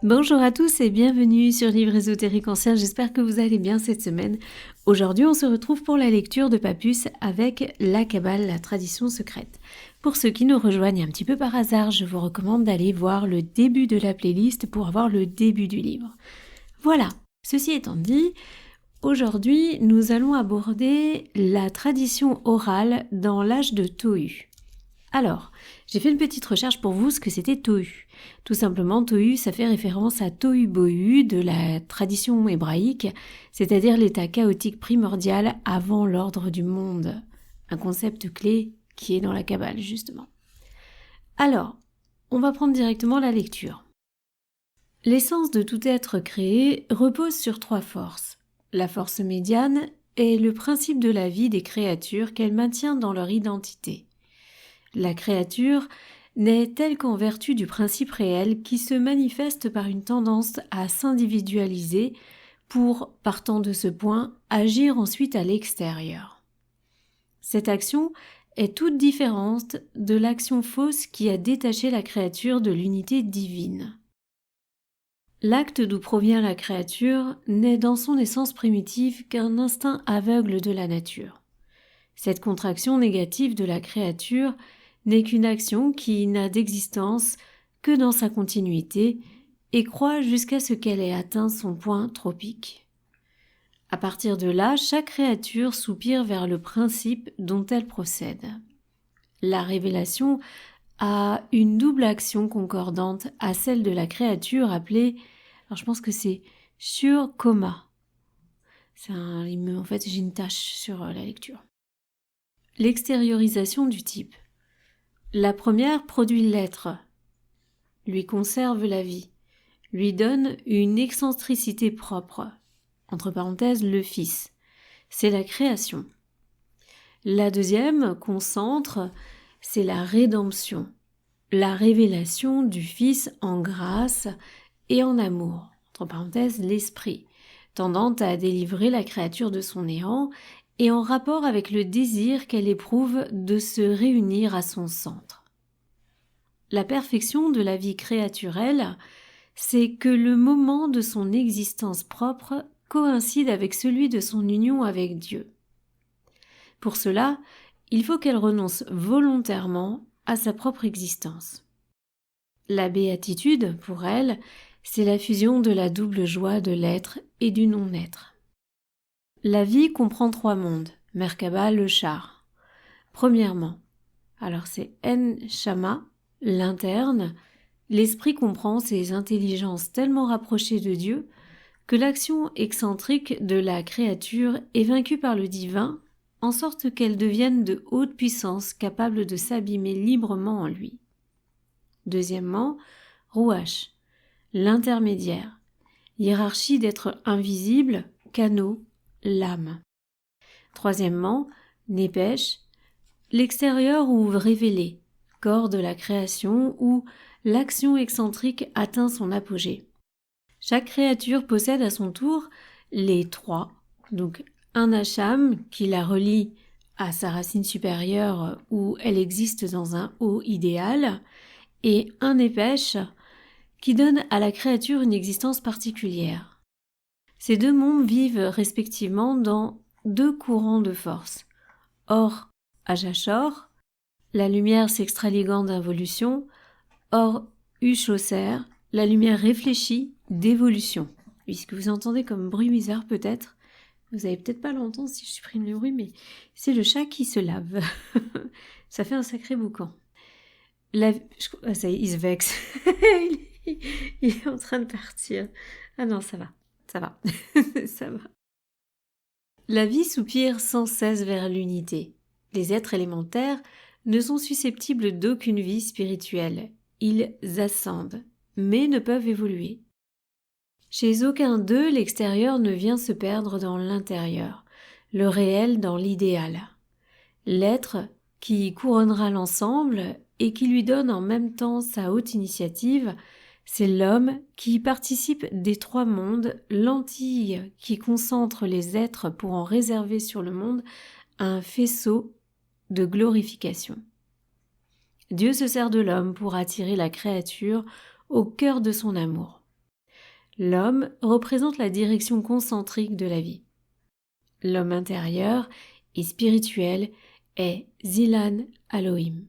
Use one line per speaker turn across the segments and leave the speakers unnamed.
Bonjour à tous et bienvenue sur Livre Ésotérique Ancien, j'espère que vous allez bien cette semaine. Aujourd'hui on se retrouve pour la lecture de Papus avec la Kabbale, la tradition secrète. Pour ceux qui nous rejoignent un petit peu par hasard, je vous recommande d'aller voir le début de la playlist pour avoir le début du livre. Voilà, ceci étant dit, aujourd'hui nous allons aborder la tradition orale dans l'âge de Tohu. Alors, j'ai fait une petite recherche pour vous ce que c'était Tohu. Tout simplement, Tohu, ça fait référence à Tohu Bohu de la tradition hébraïque, c'est-à-dire l'état chaotique primordial avant l'ordre du monde. Un concept clé qui est dans la Kabbale, justement. Alors, on va prendre directement la lecture. L'essence de tout être créé repose sur trois forces. La force médiane est le principe de la vie des créatures qu'elle maintient dans leur identité. La créature n'est telle qu'en vertu du principe réel qui se manifeste par une tendance à s'individualiser pour, partant de ce point, agir ensuite à l'extérieur. Cette action est toute différente de l'action fausse qui a détaché la créature de l'unité divine. L'acte d'où provient la créature n'est dans son essence primitive qu'un instinct aveugle de la nature. Cette contraction négative de la créature n'est qu'une action qui n'a d'existence que dans sa continuité et croît jusqu'à ce qu'elle ait atteint son point tropique. À partir de là, chaque créature soupire vers le principe dont elle procède. La révélation a une double action concordante à celle de la créature appelée, alors je pense que c'est sur-coma. En fait, j'ai une tâche sur la lecture. L'extériorisation du type. La première produit l'être, lui conserve la vie, lui donne une excentricité propre, entre parenthèses le Fils, c'est la création. La deuxième concentre, c'est la rédemption, la révélation du Fils en grâce et en amour, entre parenthèses l'esprit, tendant à délivrer la créature de son néant et en rapport avec le désir qu'elle éprouve de se réunir à son centre. La perfection de la vie créaturelle, c'est que le moment de son existence propre coïncide avec celui de son union avec Dieu. Pour cela, il faut qu'elle renonce volontairement à sa propre existence. La béatitude, pour elle, c'est la fusion de la double joie de l'être et du non-être. La vie comprend trois mondes, Merkaba, le char. Premièrement, alors c'est En-Shama, l'interne, l'esprit comprend ces intelligences tellement rapprochées de Dieu que l'action excentrique de la créature est vaincue par le divin, en sorte qu'elle devienne de haute puissance capable de s'abîmer librement en lui. Deuxièmement, Rouach, l'intermédiaire, hiérarchie d'êtres invisibles, canaux, l'âme. Troisièmement, Népèche, l'extérieur ou révélé, corps de la création où l'action excentrique atteint son apogée. Chaque créature possède à son tour les trois, donc un Hacham qui la relie à sa racine supérieure où elle existe dans un haut idéal, et un Népèche qui donne à la créature une existence particulière. Ces deux mondes vivent respectivement dans deux courants de force. Or, Ajashor, la lumière s'extraliguant d'involution, or, Uchoser, la lumière réfléchie d'évolution. Puisque vous entendez comme bruit bizarre peut-être, vous n'allez peut-être pas l'entendre si je supprime le bruit, mais c'est le chat qui se lave. Ça fait un sacré boucan. Ça y est, il se vexe. Il est en train de partir. Ah non, ça va. Ça va. Ça va. La vie soupire sans cesse vers l'unité. Les êtres élémentaires ne sont susceptibles d'aucune vie spirituelle. Ils ascendent, mais ne peuvent évoluer. Chez aucun d'eux, l'extérieur ne vient se perdre dans l'intérieur, le réel dans l'idéal. L'être qui couronnera l'ensemble et qui lui donne en même temps sa haute initiative, c'est l'homme qui participe des trois mondes, l'antille qui concentre les êtres pour en réserver sur le monde un faisceau de glorification. Dieu se sert de l'homme pour attirer la créature au cœur de son amour. L'homme représente la direction concentrique de la vie. L'homme intérieur et spirituel est Zilan Elohim.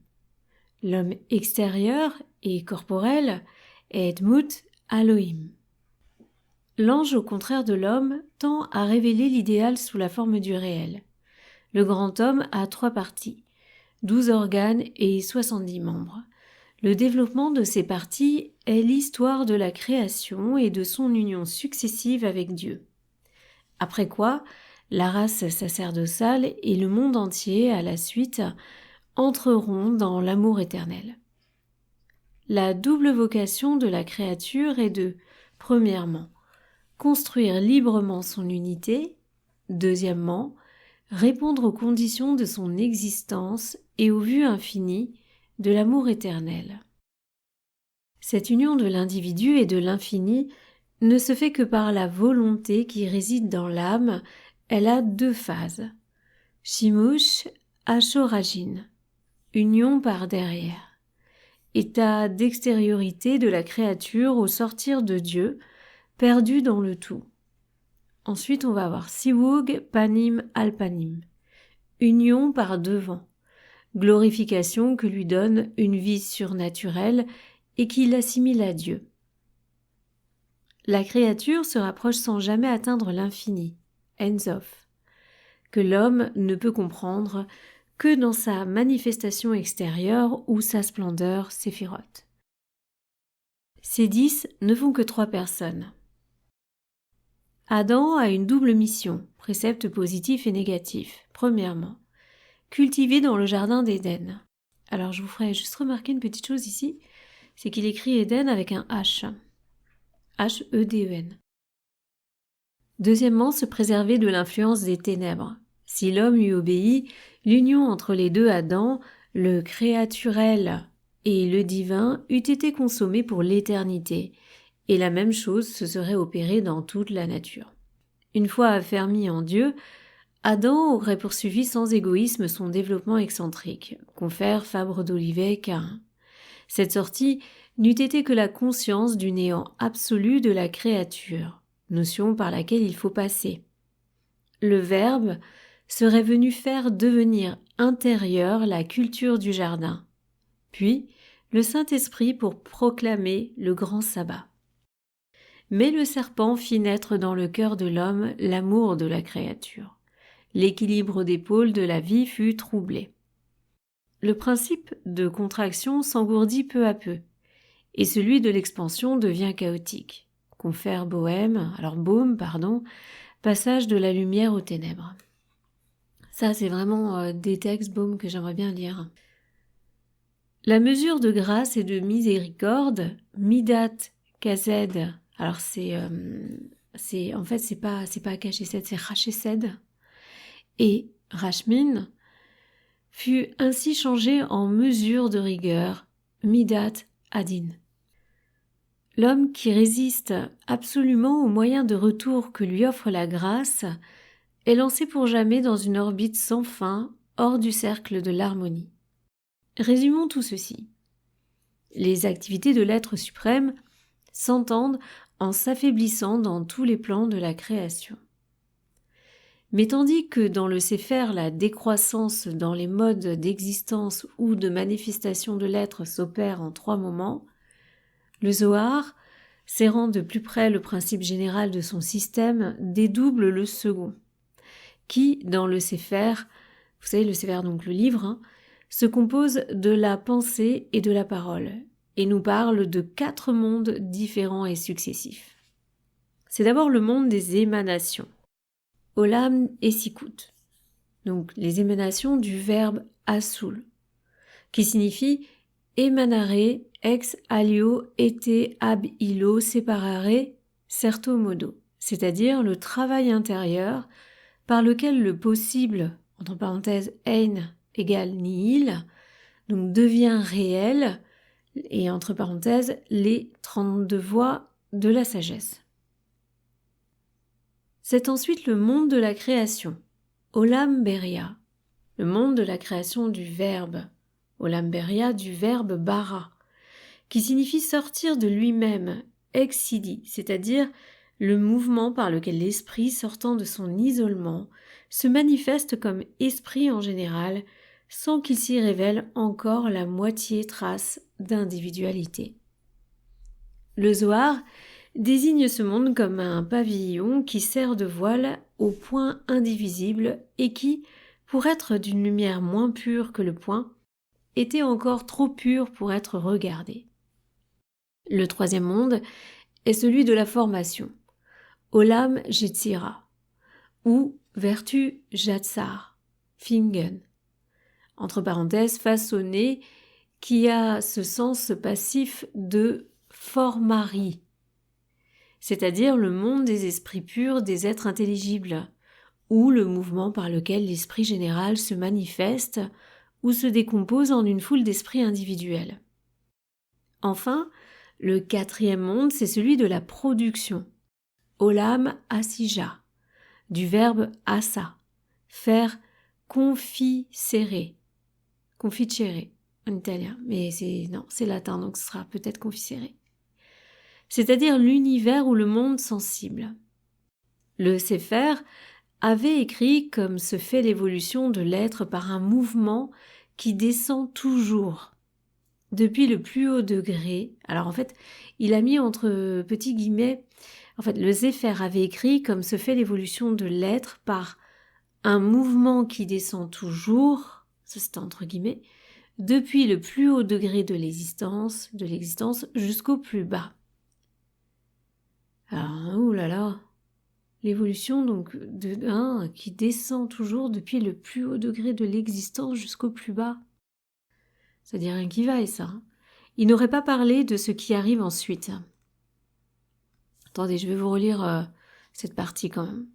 L'homme extérieur et corporel est Dmut Elohim. L'ange, au contraire de l'homme, tend à révéler l'idéal sous la forme du réel. Le grand homme a 3 parties, 12 organes et 70 membres. Le développement de ces parties est l'histoire de la création et de son union successive avec Dieu. Après quoi, la race sacerdotale et le monde entier, à la suite, entreront dans l'amour éternel. La double vocation de la créature est de, premièrement, construire librement son unité, deuxièmement, répondre aux conditions de son existence et aux vues infinies de l'amour éternel. Cette union de l'individu et de l'infini ne se fait que par la volonté qui réside dans l'âme. Elle a 2 phases. Shimush Ashorajin, union par derrière, état d'extériorité de la créature au sortir de Dieu, perdu dans le tout. Ensuite, on va avoir Siwug Panim Alpanim, union par devant, glorification que lui donne une vie surnaturelle et qui l'assimile à Dieu. La créature se rapproche sans jamais atteindre l'infini, Ensof, que l'homme ne peut comprendre que dans sa manifestation extérieure ou sa splendeur séphiroth. Ces 10 ne font que 3 personnes. Adam a une double mission, préceptes positifs et négatifs. Premièrement, cultiver dans le jardin d'Éden. Alors je vous ferai juste remarquer une petite chose ici, c'est qu'il écrit Éden avec un H. H-E-D-E-N. Deuxièmement, se préserver de l'influence des ténèbres. Si l'homme lui obéit, l'union entre les 2 Adam, le créaturel et le divin, eût été consommée pour l'éternité, et la même chose se serait opérée dans toute la nature. Une fois affermi en Dieu, Adam aurait poursuivi sans égoïsme son développement excentrique, confère Fabre d'Olivet Cain. Cette sortie n'eût été que la conscience du néant absolu de la créature, notion par laquelle il faut passer. Le Verbe serait venu faire devenir intérieure la culture du jardin, puis le Saint-Esprit pour proclamer le grand sabbat. Mais le serpent fit naître dans le cœur de l'homme l'amour de la créature. L'équilibre des pôles de la vie fut troublé. Le principe de contraction s'engourdit peu à peu, et celui de l'expansion devient chaotique. Confère Baume, passage de la lumière aux ténèbres. Ça, c'est vraiment des textes Baume que j'aimerais bien lire. La mesure de grâce et de miséricorde, Midat Kazed, alors c'est pas Kachesed, c'est Rachesed, et Rashmin, fut ainsi changé en mesure de rigueur, Midat Adin. L'homme qui résiste absolument aux moyens de retour que lui offre la grâce est lancé pour jamais dans une orbite sans fin, hors du cercle de l'harmonie. Résumons tout ceci. Les activités de l'être suprême s'entendent en s'affaiblissant dans tous les plans de la création. Mais tandis que dans le Sefer, la décroissance dans les modes d'existence ou de manifestation de l'être s'opère en 3 moments, le Zohar, serrant de plus près le principe général de son système, dédouble le second, qui, dans le Sefer, vous savez le Sefer donc le livre, se compose de la pensée et de la parole, et nous parle de 4 mondes différents et successifs. C'est d'abord le monde des émanations, Olam et Sikut, donc les émanations du verbe asoul, qui signifie émanare ex alio ete ab ilo separare certo modo, c'est-à-dire le travail intérieur par lequel le possible, entre parenthèses ein égale nihil, donc devient réel, et entre parenthèses les 32 voies de la sagesse. C'est ensuite le monde de la création, Olam Beria, le monde de la création du verbe, Olam Beria du verbe bara, qui signifie sortir de lui-même exidi, c'est-à-dire le mouvement par lequel l'esprit, sortant de son isolement, se manifeste comme esprit en général, sans qu'il s'y révèle encore la moitié trace d'individualité. Le Zohar désigne ce monde comme un pavillon qui sert de voile au point indivisible et qui, pour être d'une lumière moins pure que le point, était encore trop pur pour être regardé. Le troisième monde est celui de la formation, Olam Yetzira, ou vertu Jatsar, Fingen, entre parenthèses façonné, qui a ce sens passif de formari, c'est-à-dire le monde des esprits purs, des êtres intelligibles, ou le mouvement par lequel l'esprit général se manifeste ou se décompose en une foule d'esprits individuels. Enfin, le quatrième monde, c'est celui de la production, Olam Asija, du verbe asa, faire confisere en italien, mais c'est latin, donc ce sera peut-être confisere. C'est-à-dire l'univers ou le monde sensible. Le Sefer avait écrit comme se fait l'évolution de l'être par un mouvement qui descend toujours, depuis le plus haut degré. Alors en fait, il a mis entre petits guillemets, le Sefer avait écrit comme se fait l'évolution de l'être par un mouvement qui descend toujours, ça c'est entre guillemets, depuis le plus haut degré de l'existence jusqu'au plus bas. Alors, oulala, l'évolution donc de un qui descend toujours depuis le plus haut degré de l'existence jusqu'au plus bas. Ça dit rien qui vaille, ça. Il n'aurait pas parlé de ce qui arrive ensuite. Attendez, je vais vous relire cette partie quand même.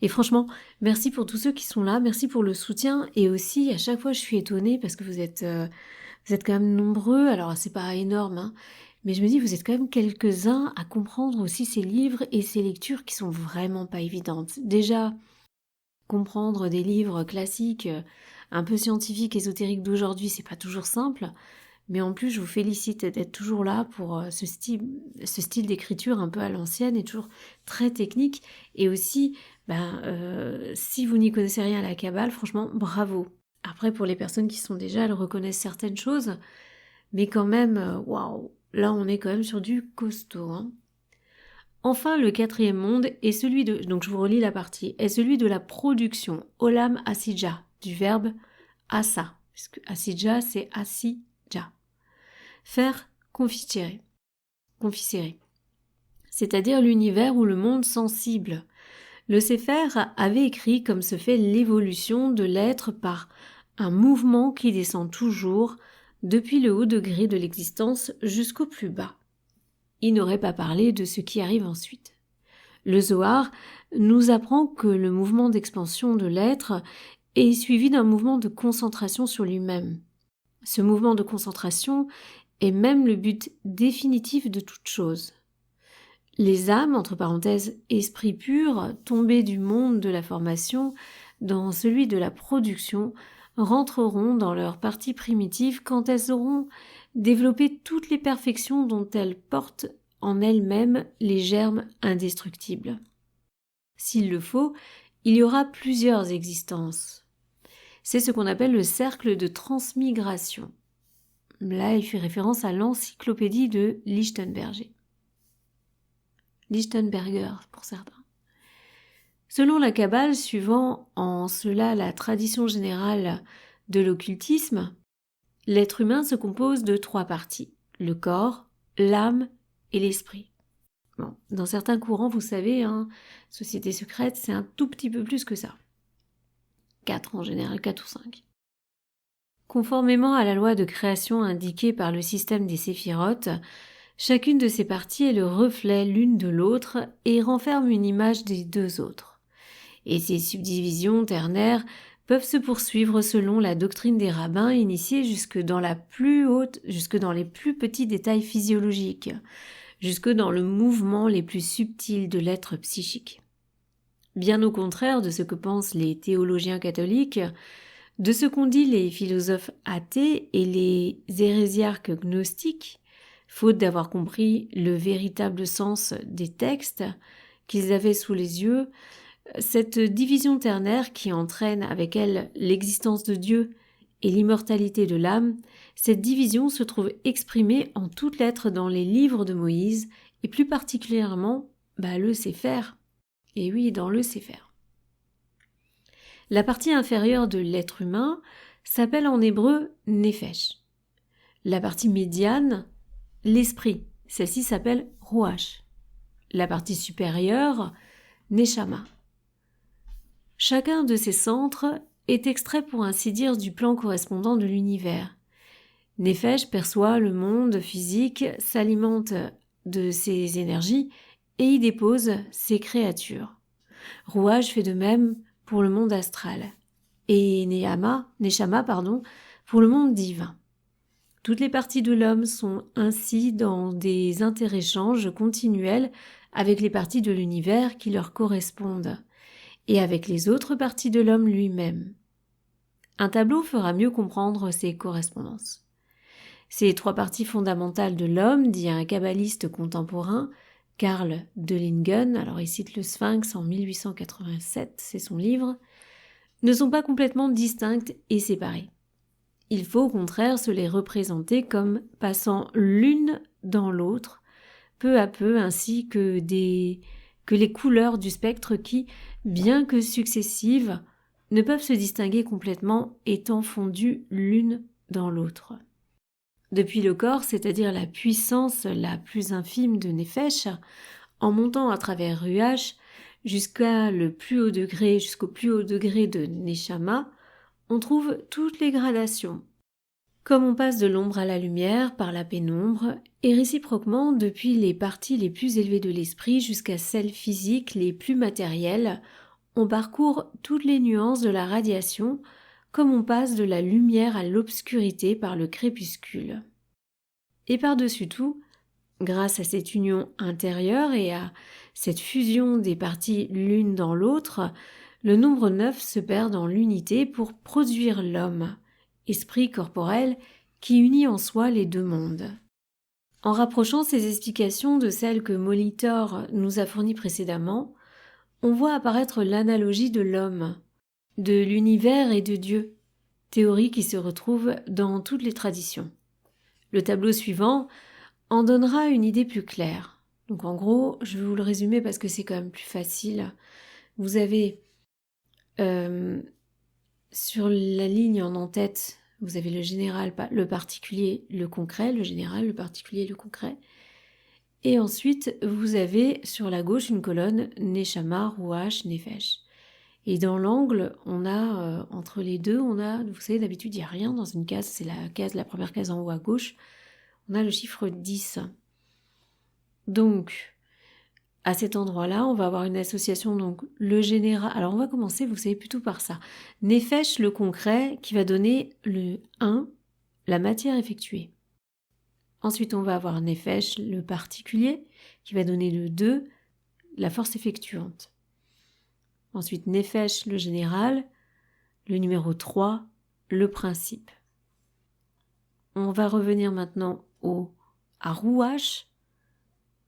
Et franchement, merci pour tous ceux qui sont là, merci pour le soutien, et aussi à chaque fois je suis étonnée parce que vous êtes quand même nombreux, alors c'est pas énorme, hein, mais je me dis vous êtes quand même quelques-uns à comprendre aussi ces livres et ces lectures qui sont vraiment pas évidentes. Déjà, comprendre des livres classiques, un peu scientifiques, ésotériques d'aujourd'hui, c'est pas toujours simple, mais en plus je vous félicite d'être toujours là pour ce style d'écriture un peu à l'ancienne et toujours très technique, et aussi si vous n'y connaissez rien à la Kabbale, franchement bravo. Après pour les personnes qui sont déjà, elles reconnaissent certaines choses, mais quand même waouh, là on est quand même sur du costaud, hein. Enfin, le quatrième monde est celui de, donc je vous relis la partie, est celui de la production, Olam Asija, du verbe asa, puisque Asija c'est asija, faire confisere, c'est-à-dire l'univers ou le monde sensible. Le Sefer avait écrit comme se fait l'évolution de l'être par un mouvement qui descend toujours depuis le haut degré de l'existence jusqu'au plus bas. Il n'aurait pas parlé de ce qui arrive ensuite. Le Zohar nous apprend que le mouvement d'expansion de l'être est suivi d'un mouvement de concentration sur lui-même. Ce mouvement de concentration est même le but définitif de toute chose. Les âmes, entre parenthèses, esprits purs, tombés du monde de la formation dans celui de la production, rentreront dans leur partie primitive quand elles auront développé toutes les perfections dont elles portent en elles-mêmes les germes indestructibles. S'il le faut, il y aura plusieurs existences. C'est ce qu'on appelle le cercle de transmigration. Là, il fait référence à l'encyclopédie de Lichtenberger pour certains. Selon la Kabbale, suivant en cela la tradition générale de l'occultisme, l'être humain se compose de 3 parties, le corps, l'âme et l'esprit. Bon, dans certains courants, vous savez, société secrète, c'est un tout petit peu plus que ça. 4 en général, 4 ou 5. Conformément à la loi de création indiquée par le système des séphirotes, chacune de ces parties est le reflet l'une de l'autre et renferme une image des 2 autres. Et ces subdivisions ternaires peuvent se poursuivre selon la doctrine des rabbins initiée jusque dans les plus petits détails physiologiques, jusque dans le mouvement les plus subtils de l'être psychique. Bien au contraire de ce que pensent les théologiens catholiques, de ce qu'ont dit les philosophes athées et les hérésiarques gnostiques, faute d'avoir compris le véritable sens des textes qu'ils avaient sous les yeux. Cette division ternaire qui entraîne avec elle l'existence de Dieu et l'immortalité de l'âme, cette division se trouve exprimée en toutes lettres dans les livres de Moïse et plus particulièrement le Sépher. Et oui, dans le Sépher. La partie inférieure de l'être humain s'appelle en hébreu Nefesh. La partie médiane, l'esprit. Celle-ci s'appelle Ruach. La partie supérieure, Neshama. Chacun de ces centres est extrait pour ainsi dire du plan correspondant de l'univers. Nefesh perçoit le monde physique, s'alimente de ses énergies et y dépose ses créatures. Ruach fait de même pour le monde astral et Neshama pour le monde divin. Toutes les parties de l'homme sont ainsi dans des interéchanges continuels avec les parties de l'univers qui leur correspondent et avec les autres parties de l'homme lui-même. Un tableau fera mieux comprendre ces correspondances. Ces trois parties fondamentales de l'homme, dit un kabbaliste contemporain, Karl Dellingen, alors il cite le Sphinx en 1887, c'est son livre, ne sont pas complètement distinctes et séparées. Il faut au contraire se les représenter comme passant l'une dans l'autre, peu à peu, ainsi que les couleurs du spectre qui, bien que successives, ne peuvent se distinguer complètement étant fondues l'une dans l'autre. Depuis le corps, c'est-à-dire la puissance la plus infime de Nefesh, en montant à travers Ruach jusqu'au plus haut degré de Neshama, on trouve toutes les gradations. Comme on passe de l'ombre à la lumière par la pénombre, et réciproquement depuis les parties les plus élevées de l'esprit jusqu'à celles physiques les plus matérielles, on parcourt toutes les nuances de la radiation, comme on passe de la lumière à l'obscurité par le crépuscule. Et par-dessus tout, grâce à cette union intérieure et à cette fusion des parties l'une dans l'autre, le nombre 9 se perd dans l'unité pour produire l'homme, esprit corporel qui unit en soi les deux mondes. En rapprochant ces explications de celles que Molitor nous a fournies précédemment, on voit apparaître l'analogie de l'homme, de l'univers et de Dieu, théorie qui se retrouve dans toutes les traditions. Le tableau suivant en donnera une idée plus claire. Donc en gros, je vais vous le résumer parce que c'est quand même plus facile. Vous avez sur la ligne en en-tête, vous avez le général, le particulier, le concret, le général, le particulier, le concret. Et ensuite, vous avez sur la gauche une colonne Neshama, Ruach, Nefesh. Et dans l'angle, on a, entre les deux, vous savez, d'habitude, il n'y a rien dans une case, c'est la première case en haut à gauche. On a le chiffre 10. Donc, à cet endroit-là, on va avoir une association, donc le général. Alors, on va commencer, vous savez, plutôt par ça. Nefesh, le concret, qui va donner le 1, la matière effectuée. Ensuite, on va avoir Nefesh, le particulier, qui va donner le 2, la force effectuante. Ensuite, Nefesh, le général, le numéro 3, le principe. On va revenir maintenant à Ruach.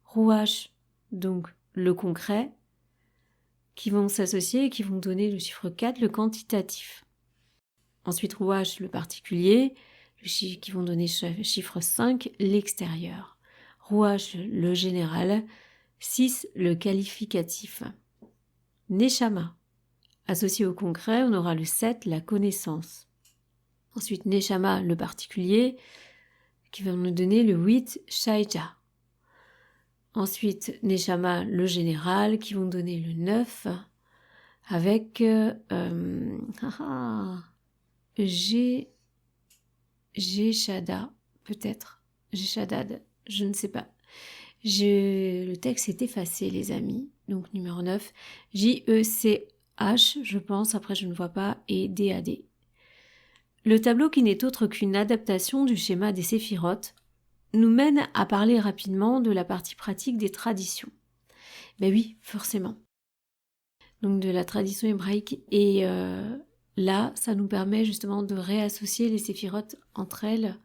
Ruach, donc le concret, qui vont s'associer et qui vont donner le chiffre 4, le quantitatif. Ensuite, Ruach, le particulier, qui vont donner le chiffre 5, l'extérieur. Ruach, le général, 6, le qualificatif. Neshama, associé au concret, on aura le 7, la connaissance. Ensuite, Neshama, le particulier, qui va nous donner le 8, Shaija. Ensuite, Neshama, le général, qui vont donner le 9, avec Geshada, peut-être. Geshadad, je ne sais pas. Le texte est effacé, les amis. Donc, numéro 9, J-E-C-H, je pense, après je ne vois pas, et D-A-D. Le tableau, qui n'est autre qu'une adaptation du schéma des séphirotes, nous mène à parler rapidement de la partie pratique des traditions. Ben oui, forcément. Donc de la tradition hébraïque. Et là, ça nous permet justement de réassocier les séphirotes entre elles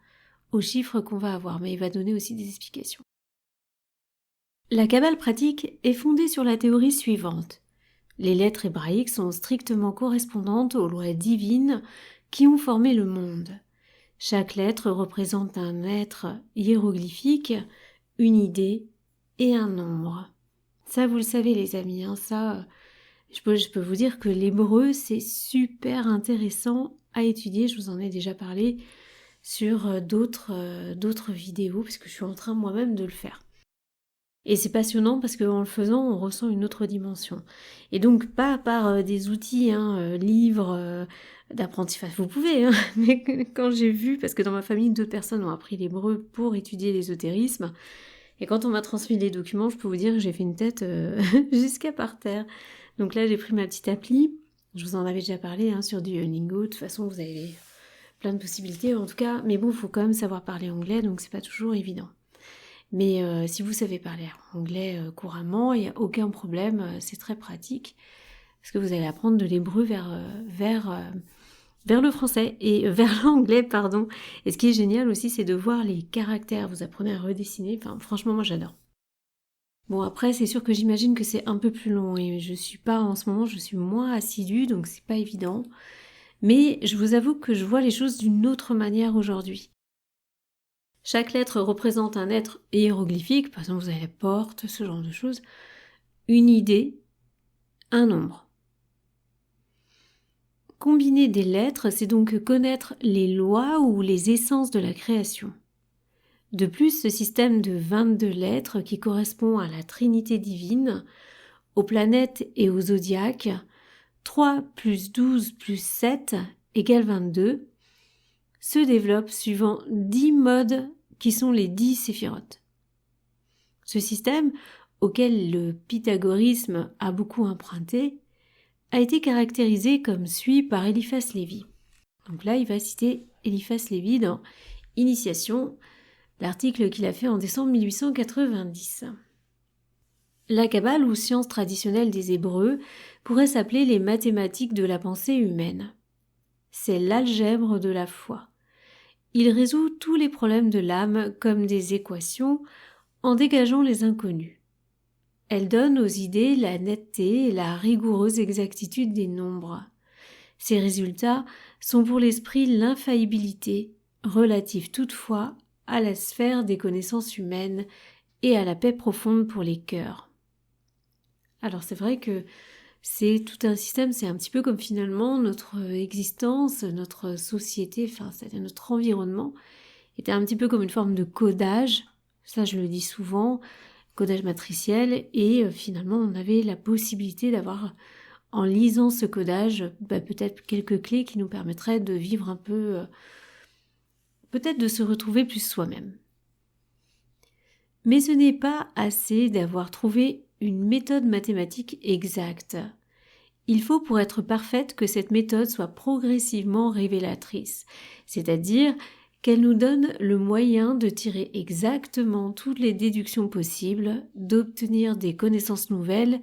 aux chiffres qu'on va avoir, mais il va donner aussi des explications. La Kabbale pratique est fondée sur la théorie suivante. Les lettres hébraïques sont strictement correspondantes aux lois divines qui ont formé le monde. Chaque lettre représente un être hiéroglyphique, une idée et un nombre. Ça, vous le savez les amis, je peux vous dire que l'hébreu, c'est super intéressant à étudier. Je vous en ai déjà parlé sur d'autres vidéos, parce que je suis en train moi-même de le faire. Et c'est passionnant parce qu'en le faisant, on ressent une autre dimension. Et donc, pas par des outils, livres d'apprentissage, vous pouvez, mais quand j'ai vu, parce que dans ma famille, 2 personnes ont appris l'hébreu pour étudier l'ésotérisme, et quand on m'a transmis les documents, je peux vous dire que j'ai fait une tête jusqu'à par terre. Donc là, j'ai pris ma petite appli, je vous en avais déjà parlé, sur Duolingo, de toute façon, vous avez plein de possibilités en tout cas, mais bon, il faut quand même savoir parler anglais, donc c'est pas toujours évident. Mais si vous savez parler anglais couramment, il n'y a aucun problème, c'est très pratique, parce que vous allez apprendre de l'hébreu vers le français, et vers l'anglais, pardon. Et ce qui est génial aussi, c'est de voir les caractères, vous apprenez à redessiner, franchement, moi j'adore. Bon, après, c'est sûr que j'imagine que c'est un peu plus long, et je suis moins assidue, donc c'est pas évident. Mais je vous avoue que je vois les choses d'une autre manière aujourd'hui. Chaque lettre représente un être hiéroglyphique, par exemple vous avez la porte, ce genre de choses, une idée, un nombre. Combiner des lettres, c'est donc connaître les lois ou les essences de la création. De plus, ce système de 22 lettres qui correspond à la Trinité divine, aux planètes et aux zodiaques, 3 plus 12 plus 7 égale 22, se développe suivant 10 modes qui sont les 10 séphirotes. Ce système, auquel le pythagorisme a beaucoup emprunté, a été caractérisé comme suit par Eliphas Lévi. Donc là, il va citer Eliphas Lévi dans Initiation, l'article qu'il a fait en décembre 1890. La Kabbale, ou science traditionnelle des Hébreux, pourrait s'appeler les mathématiques de la pensée humaine. C'est l'algèbre de la foi. Il résout tous les problèmes de l'âme comme des équations en dégageant les inconnus. Elle donne aux idées la netteté et la rigoureuse exactitude des nombres. Ces résultats sont pour l'esprit l'infaillibilité, relative toutefois à la sphère des connaissances humaines et à la paix profonde pour les cœurs. Alors c'est vrai que c'est tout un système, c'est un petit peu comme finalement notre existence, notre société, c'est-à-dire notre environnement, était un petit peu comme une forme de codage, ça je le dis souvent, codage matriciel, et finalement on avait la possibilité d'avoir, en lisant ce codage, peut-être quelques clés qui nous permettraient de vivre un peu, peut-être de se retrouver plus soi-même. Mais ce n'est pas assez d'avoir trouvé une méthode mathématique exacte. Il faut pour être parfaite que cette méthode soit progressivement révélatrice, c'est-à-dire qu'elle nous donne le moyen de tirer exactement toutes les déductions possibles, d'obtenir des connaissances nouvelles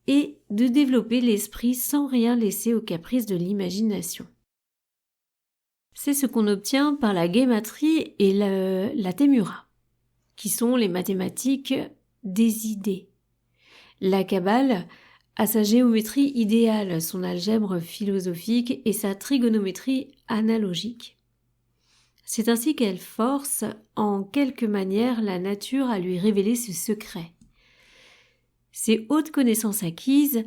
et de développer l'esprit sans rien laisser aux caprices de l'imagination. C'est ce qu'on obtient par la guématrie et la témura, qui sont les mathématiques des idées. La Kabbale a sa géométrie idéale, son algèbre philosophique et sa trigonométrie analogique. C'est ainsi qu'elle force en quelque manière la nature à lui révéler ce secret. Ces hautes connaissances acquises,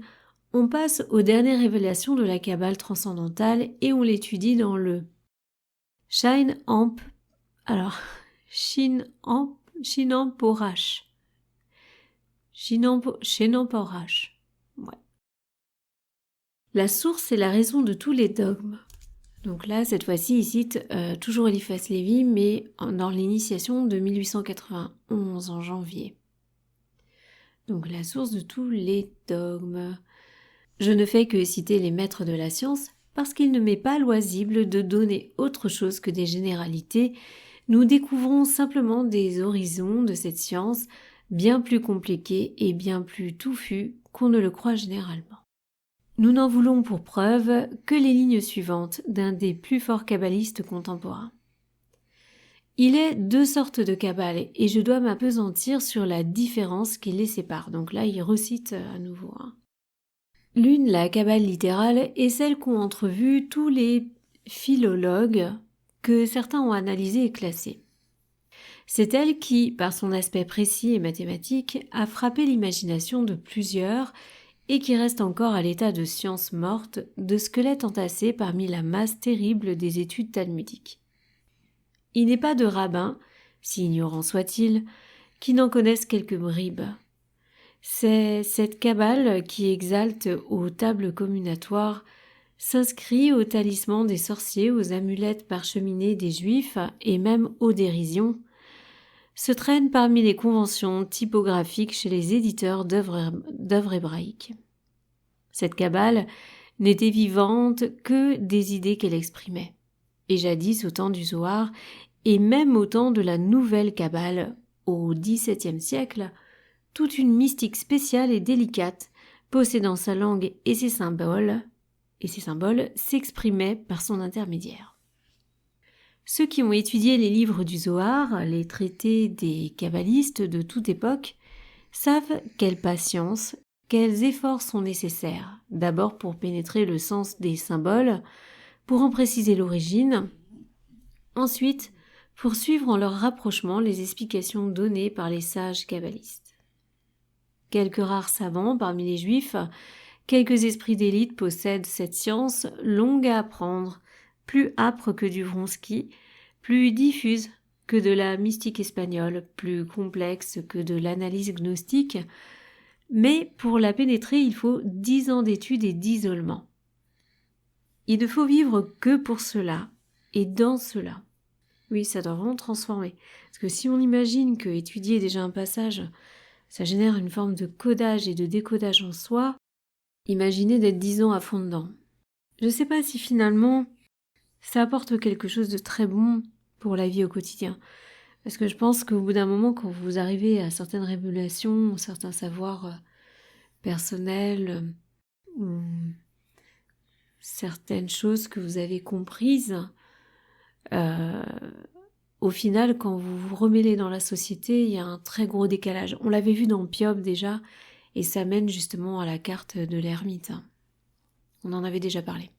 on passe aux dernières révélations de la Kabbale transcendantale et on l'étudie dans le Shinamporash. Ouais. La source est la raison de tous les dogmes. Donc là, cette fois-ci, il cite toujours Eliphas Lévi, mais dans l'initiation de 1891, en janvier. Donc la source de tous les dogmes. Je ne fais que citer les maîtres de la science, parce qu'il ne m'est pas loisible de donner autre chose que des généralités. Nous découvrons simplement des horizons de cette science bien plus compliqués et bien plus touffus qu'on ne le croit généralement. Nous n'en voulons pour preuve que les lignes suivantes d'un des plus forts kabbalistes contemporains. Il est deux sortes de kabbales et je dois m'appesantir sur la différence qui les sépare. Donc là, il recite à nouveau. L'une, la kabbale littérale, est celle qu'ont entrevue tous les philologues que certains ont analysée et classée. C'est elle qui, par son aspect précis et mathématique, a frappé l'imagination de plusieurs et qui reste encore à l'état de science morte, de squelette entassé parmi la masse terrible des études talmudiques. Il n'est pas de rabbin, si ignorant soit-il, qui n'en connaissent quelques bribes. C'est cette kabbale qui exalte aux tables communatoires, s'inscrit au talisman des sorciers, aux amulettes parcheminées des juifs et même aux dérisions, se traîne parmi les conventions typographiques chez les éditeurs d'œuvres hébraïques. Cette kabbale n'était vivante que des idées qu'elle exprimait. Et jadis, au temps du Zohar, et même au temps de la nouvelle kabbale, au XVIIe siècle, toute une mystique spéciale et délicate, possédant sa langue et ses symboles s'exprimaient par son intermédiaire. Ceux qui ont étudié les livres du Zohar, les traités des kabbalistes de toute époque, savent quelle patience, quels efforts sont nécessaires, d'abord pour pénétrer le sens des symboles, pour en préciser l'origine, ensuite pour suivre en leur rapprochement les explications données par les sages kabbalistes. Quelques rares savants parmi les juifs, quelques esprits d'élite possèdent cette science longue à apprendre, plus âpre que du Vronsky, plus diffuse que de la mystique espagnole, plus complexe que de l'analyse gnostique, mais pour la pénétrer, il faut 10 ans d'études et d'isolement. Il ne faut vivre que pour cela, et dans cela. Oui, ça doit vraiment transformer. Parce que si on imagine que étudier déjà un passage, ça génère une forme de codage et de décodage en soi, imaginez d'être 10 ans à fond dedans. Je ne sais pas si finalement ça apporte quelque chose de très bon pour la vie au quotidien. Parce que je pense qu'au bout d'un moment, quand vous arrivez à certaines révélations, certains savoirs personnels, ou certaines choses que vous avez comprises, au final, quand vous vous remêlez dans la société, il y a un très gros décalage. On l'avait vu dans Piob déjà, et ça mène justement à la carte de l'ermite. On en avait déjà parlé.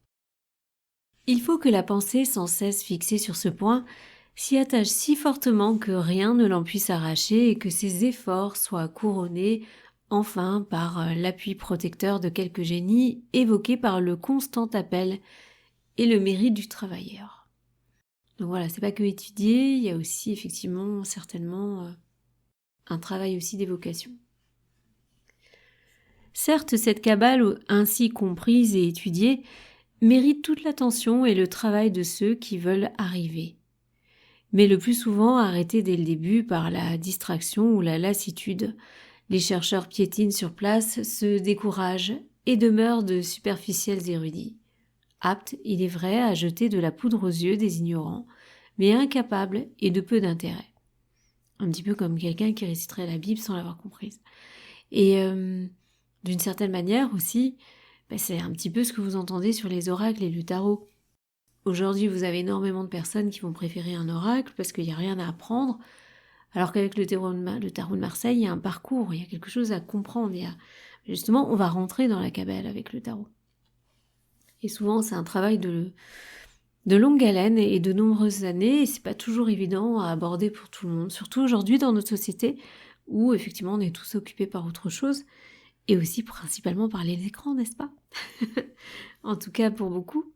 Il faut que la pensée, sans cesse fixée sur ce point, s'y attache si fortement que rien ne l'en puisse arracher et que ses efforts soient couronnés enfin par l'appui protecteur de quelques génies évoqués par le constant appel et le mérite du travailleur. Donc voilà, c'est pas que étudier, il y a aussi effectivement certainement un travail aussi d'évocation. Certes, cette kabbale ainsi comprise et étudiée mérite toute l'attention et le travail de ceux qui veulent arriver, mais le plus souvent arrêtés dès le début par la distraction ou la lassitude. Les chercheurs piétinent sur place, se découragent et demeurent de superficiels érudits, aptes, il est vrai, à jeter de la poudre aux yeux des ignorants, mais incapables et de peu d'intérêt. Un petit peu comme quelqu'un qui réciterait la Bible sans l'avoir comprise. Et d'une certaine manière aussi, c'est un petit peu ce que vous entendez sur les oracles et le tarot. Aujourd'hui, vous avez énormément de personnes qui vont préférer un oracle parce qu'il n'y a rien à apprendre, alors qu'avec le tarot de Marseille, il y a un parcours, il y a quelque chose à comprendre. Justement, on va rentrer dans la Kabbale avec le tarot. Et souvent, c'est un travail de longue haleine et de nombreuses années, et c'est pas toujours évident à aborder pour tout le monde, surtout aujourd'hui dans notre société où effectivement on est tous occupés par autre chose, et aussi principalement par les écrans, n'est-ce pas? En tout cas pour beaucoup.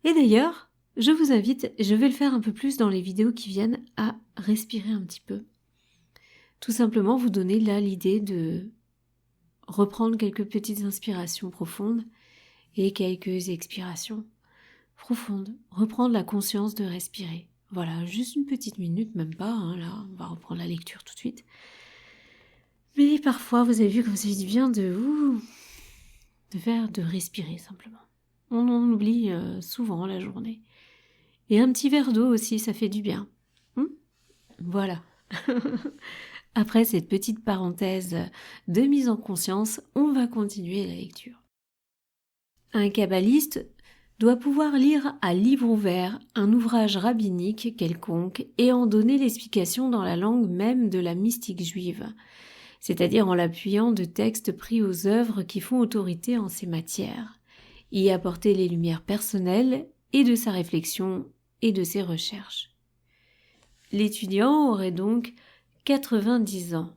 Et d'ailleurs, je vous invite, je vais le faire un peu plus dans les vidéos qui viennent, à respirer un petit peu. Tout simplement vous donner là l'idée de reprendre quelques petites inspirations profondes et quelques expirations profondes. Reprendre la conscience de respirer. Voilà, juste une petite minute, même pas, là, on va reprendre la lecture tout de suite. Mais parfois, vous avez vu comme ça fait du bien de respirer simplement. On en oublie souvent la journée. Et un petit verre d'eau aussi, ça fait du bien. Voilà. Après cette petite parenthèse de mise en conscience, on va continuer la lecture. Un kabbaliste doit pouvoir lire à livre ouvert un ouvrage rabbinique quelconque et en donner l'explication dans la langue même de la mystique juive, c'est-à-dire en l'appuyant de textes pris aux œuvres qui font autorité en ces matières, y apporter les lumières personnelles et de sa réflexion et de ses recherches. L'étudiant aurait donc 90 ans,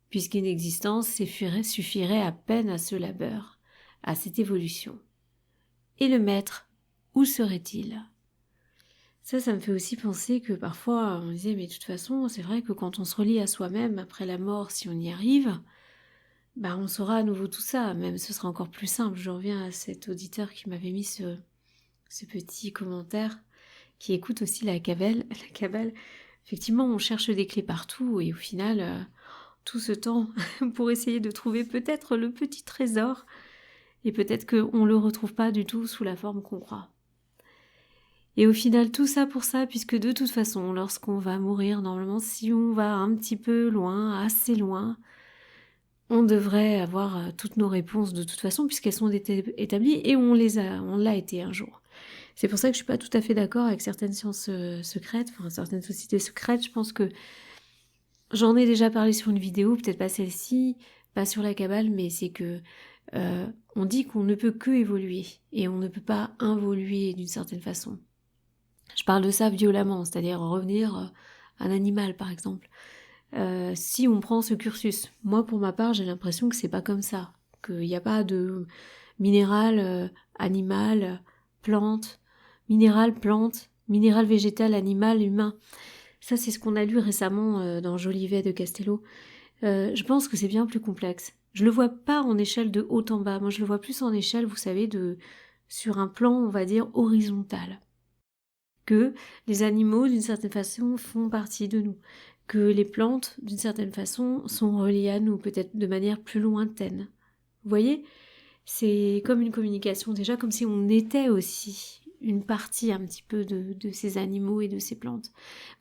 puisqu'une existence suffirait à peine à ce labeur, à cette évolution. Et le maître, où serait-il ? Ça me fait aussi penser que parfois on disait mais de toute façon c'est vrai que quand on se relie à soi-même après la mort, si on y arrive, on saura à nouveau tout ça, même ce sera encore plus simple. Je reviens à cet auditeur qui m'avait mis ce petit commentaire, qui écoute aussi la Kabbale. Effectivement on cherche des clés partout et au final tout ce temps pour essayer de trouver peut-être le petit trésor et peut-être qu'on ne le retrouve pas du tout sous la forme qu'on croit. Et au final, tout ça pour ça, puisque de toute façon, lorsqu'on va mourir, normalement, si on va un petit peu loin, assez loin, on devrait avoir toutes nos réponses de toute façon, puisqu'elles sont établies et on l'a été un jour. C'est pour ça que je suis pas tout à fait d'accord avec certaines sciences secrètes, certaines sociétés secrètes. Je pense que j'en ai déjà parlé sur une vidéo, peut-être pas celle-ci, pas sur la Kabbale, mais c'est que on dit qu'on ne peut que évoluer et on ne peut pas involuer d'une certaine façon. Je parle de ça violemment, c'est-à-dire revenir un animal par exemple. Si on prend ce cursus, moi pour ma part j'ai l'impression que c'est pas comme ça, qu'il n'y a pas de minéral, animal, plante, minéral, végétal, animal, humain. Ça c'est ce qu'on a lu récemment dans Jolivet de Castello. Je pense que c'est bien plus complexe. Je le vois pas en échelle de haut en bas, moi je le vois plus en échelle, vous savez, sur un plan on va dire horizontal. Que les animaux, d'une certaine façon, font partie de nous, que les plantes, d'une certaine façon, sont reliées à nous, peut-être de manière plus lointaine. Vous voyez ? C'est comme une communication, déjà comme si on était aussi une partie un petit peu de ces animaux et de ces plantes.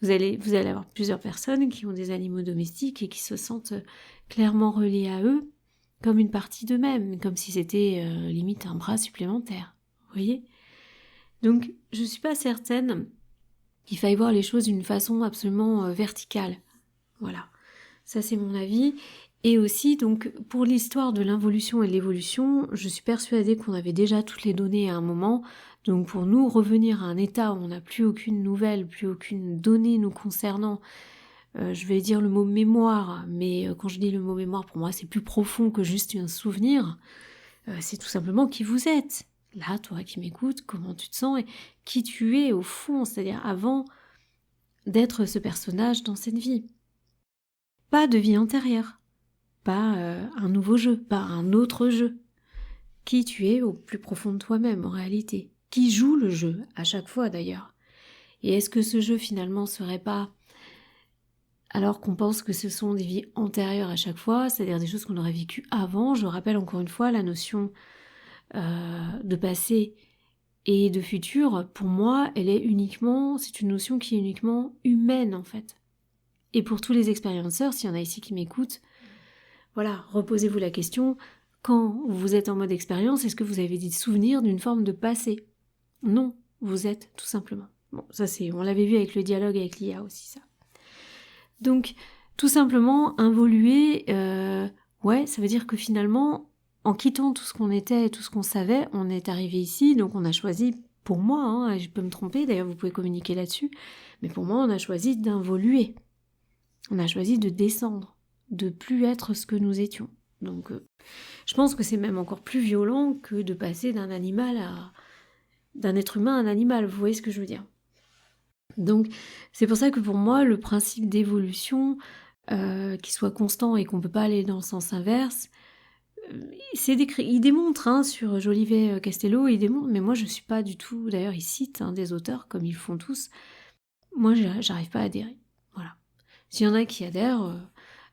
Vous allez avoir plusieurs personnes qui ont des animaux domestiques et qui se sentent clairement reliées à eux, comme une partie d'eux-mêmes, comme si c'était limite un bras supplémentaire. Vous voyez ? Donc, je ne suis pas certaine qu'il faille voir les choses d'une façon absolument verticale. Voilà, ça c'est mon avis. Et aussi, donc, pour l'histoire de l'involution et de l'évolution, je suis persuadée qu'on avait déjà toutes les données à un moment. Donc, pour nous, revenir à un état où on n'a plus aucune nouvelle, plus aucune donnée nous concernant, je vais dire le mot mémoire, mais quand je dis le mot mémoire, pour moi, c'est plus profond que juste un souvenir. C'est tout simplement qui vous êtes. Là, toi qui m'écoutes, comment tu te sens et qui tu es au fond, c'est-à-dire avant d'être ce personnage dans cette vie. Pas de vie antérieure, pas un nouveau jeu, pas un autre jeu. Qui tu es au plus profond de toi-même en réalité. Qui joue le jeu, à chaque fois d'ailleurs. Et est-ce que ce jeu finalement serait pas, alors qu'on pense que ce sont des vies antérieures à chaque fois, c'est-à-dire des choses qu'on aurait vécues avant. Je rappelle encore une fois la notion de passé et de futur, pour moi, c'est une notion qui est uniquement humaine en fait. Et pour tous les expérienceurs, s'il y en a ici qui m'écoutent, voilà, reposez-vous la question, quand vous êtes en mode expérience, est-ce que vous avez des souvenirs d'une forme de passé ? Non, vous êtes tout simplement. Bon, ça on l'avait vu avec le dialogue avec l'IA aussi ça. Donc, tout simplement, involuer, ça veut dire que finalement, en quittant tout ce qu'on était et tout ce qu'on savait, on est arrivé ici, donc on a choisi, pour moi, je peux me tromper, d'ailleurs vous pouvez communiquer là-dessus, mais pour moi on a choisi d'involuer. On a choisi de descendre, de plus être ce que nous étions. Donc je pense que c'est même encore plus violent que de passer d'un être humain à un animal, vous voyez ce que je veux dire. Donc c'est pour ça que pour moi le principe d'évolution, qui soit constant et qu'on ne peut pas aller dans le sens inverse, c'est décrit, il démontre sur Jolivet Castello, il démontre, mais moi je suis pas du tout, d'ailleurs il cite des auteurs comme ils font tous, moi j'arrive pas à adhérer, voilà. S'il y en a qui adhèrent,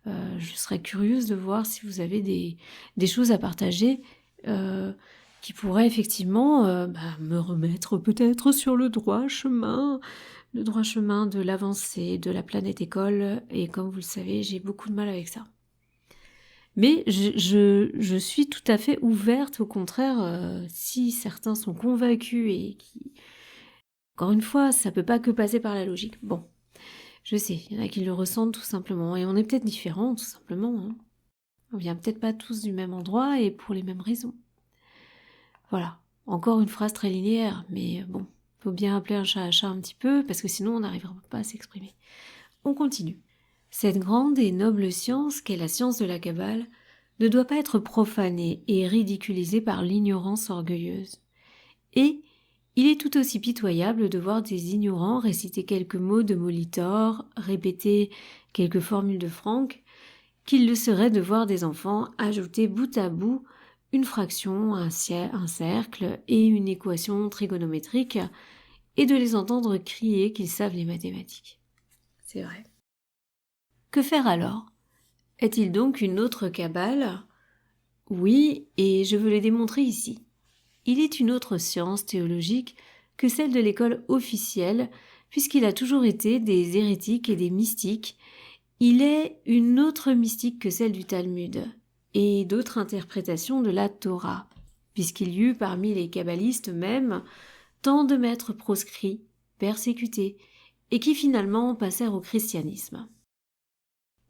je serais curieuse de voir si vous avez des choses à partager qui pourraient effectivement me remettre peut-être sur le droit chemin de l'avancée de la planète école, et comme vous le savez, j'ai beaucoup de mal avec ça. Mais je suis tout à fait ouverte, au contraire, si certains sont convaincus et qui... Encore une fois, ça peut pas que passer par la logique. Bon, je sais, il y en a qui le ressentent tout simplement, et on est peut-être différents, tout simplement. Hein. On vient peut-être pas tous du même endroit et pour les mêmes raisons. Voilà, encore une phrase très linéaire, mais bon, faut bien appeler un chat un petit peu, parce que sinon on n'arrivera pas à s'exprimer. On continue. Cette grande et noble science qu'est la science de la Kabbale ne doit pas être profanée et ridiculisée par l'ignorance orgueilleuse. Et il est tout aussi pitoyable de voir des ignorants réciter quelques mots de Molitor, répéter quelques formules de Franck, qu'il le serait de voir des enfants ajouter bout à bout une fraction, un cercle et une équation trigonométrique, et de les entendre crier qu'ils savent les mathématiques. C'est vrai. Que faire alors ? Est-il donc une autre Kabbale ? Oui, et je veux le démontrer ici. Il est une autre science théologique que celle de l'école officielle, puisqu'il a toujours été des hérétiques et des mystiques. Il est une autre mystique que celle du Talmud, et d'autres interprétations de la Torah, puisqu'il y eut parmi les kabbalistes même tant de maîtres proscrits, persécutés, et qui finalement passèrent au christianisme.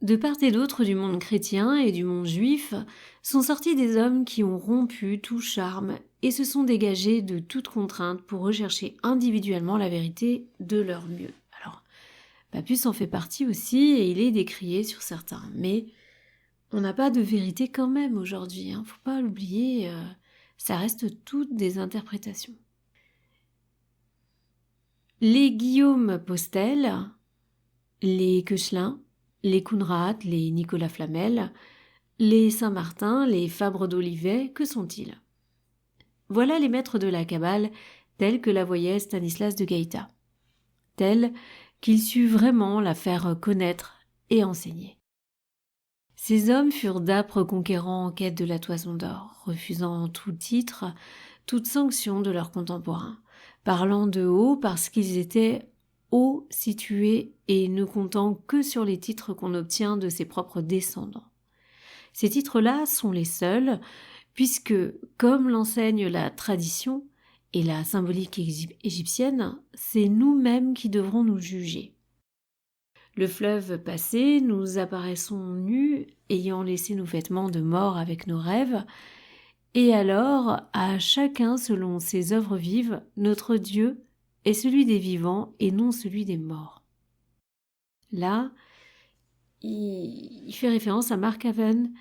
De part et d'autre du monde chrétien et du monde juif sont sortis des hommes qui ont rompu tout charme et se sont dégagés de toute contrainte pour rechercher individuellement la vérité de leur mieux. Alors, Pappus en fait partie aussi et il est décrié sur certains, mais on n'a pas de vérité quand même aujourd'hui, hein, faut pas l'oublier, ça reste toutes des interprétations. Les Guillaume Postel, les Koechlin, les Kunrat, les Nicolas Flamel, les Saint-Martin, les Fabre d'Olivet, que sont-ils ? Voilà les maîtres de la Kabbale tels que la voyait Stanislas de Gaïta, tels qu'il sut vraiment la faire connaître et enseigner. Ces hommes furent d'âpres conquérants en quête de la toison d'or, refusant tout titre, toute sanction de leurs contemporains, parlant de haut parce qu'ils étaient haut situés et ne comptant que sur les titres qu'on obtient de ses propres descendants. Ces titres-là sont les seuls, puisque, comme l'enseigne la tradition et la symbolique égyptienne, c'est nous-mêmes qui devrons nous juger. Le fleuve passé, nous apparaissons nus, ayant laissé nos vêtements de mort avec nos rêves, et alors, à chacun selon ses œuvres vives, notre Dieu est celui des vivants et non celui des morts. Là, il fait référence à Mark Haven,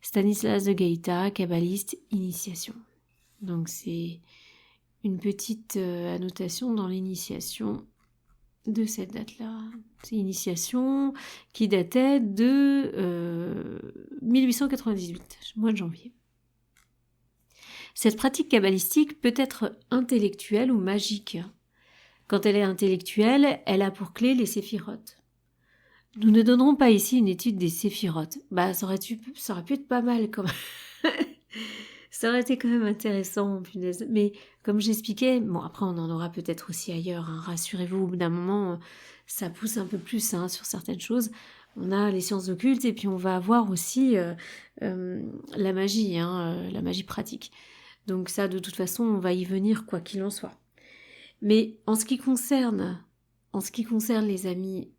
Stanislas de Gaïta, kabbaliste, initiation. Donc c'est une petite annotation dans l'initiation de cette date-là. C'est initiation qui datait de 1898, mois de janvier. Cette pratique kabbalistique peut être intellectuelle ou magique. Quand elle est intellectuelle, elle a pour clé les séphirotes. Nous ne donnerons pas ici une étude des séphirotes. Ça aurait pu être pas mal quand même. Ça aurait été quand même intéressant, punaise. Mais comme j'expliquais, bon après on en aura peut-être aussi ailleurs, hein. Rassurez-vous, au bout d'un moment, ça pousse un peu plus sur certaines choses. On a les sciences occultes et puis on va avoir aussi la magie, la magie pratique. Donc ça, de toute façon, on va y venir quoi qu'il en soit. Mais en ce qui concerne les amis,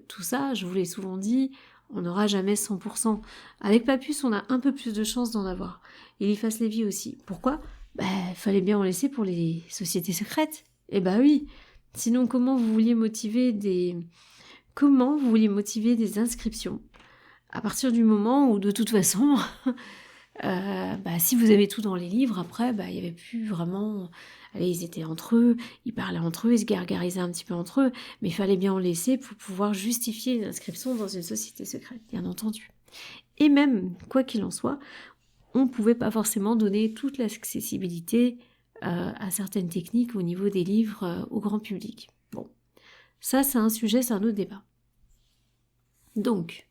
tout ça, je vous l'ai souvent dit, on n'aura jamais 100%. Avec Pappus, on a un peu plus de chance d'en avoir. Et Eliphas Lévi aussi. Pourquoi ? Fallait bien en laisser pour les sociétés secrètes. Eh oui. Sinon, comment vous vouliez motiver des inscriptions ? À partir du moment où, de toute façon, si vous avez tout dans les livres, après, il n'y avait plus vraiment... Allez, ils étaient entre eux, ils parlaient entre eux, ils se gargarisaient un petit peu entre eux, mais il fallait bien en laisser pour pouvoir justifier une inscription dans une société secrète, bien entendu. Et même, quoi qu'il en soit, on ne pouvait pas forcément donner toute l'accessibilité à certaines techniques au niveau des livres au grand public. Bon, ça c'est un sujet, c'est un autre débat. Donc,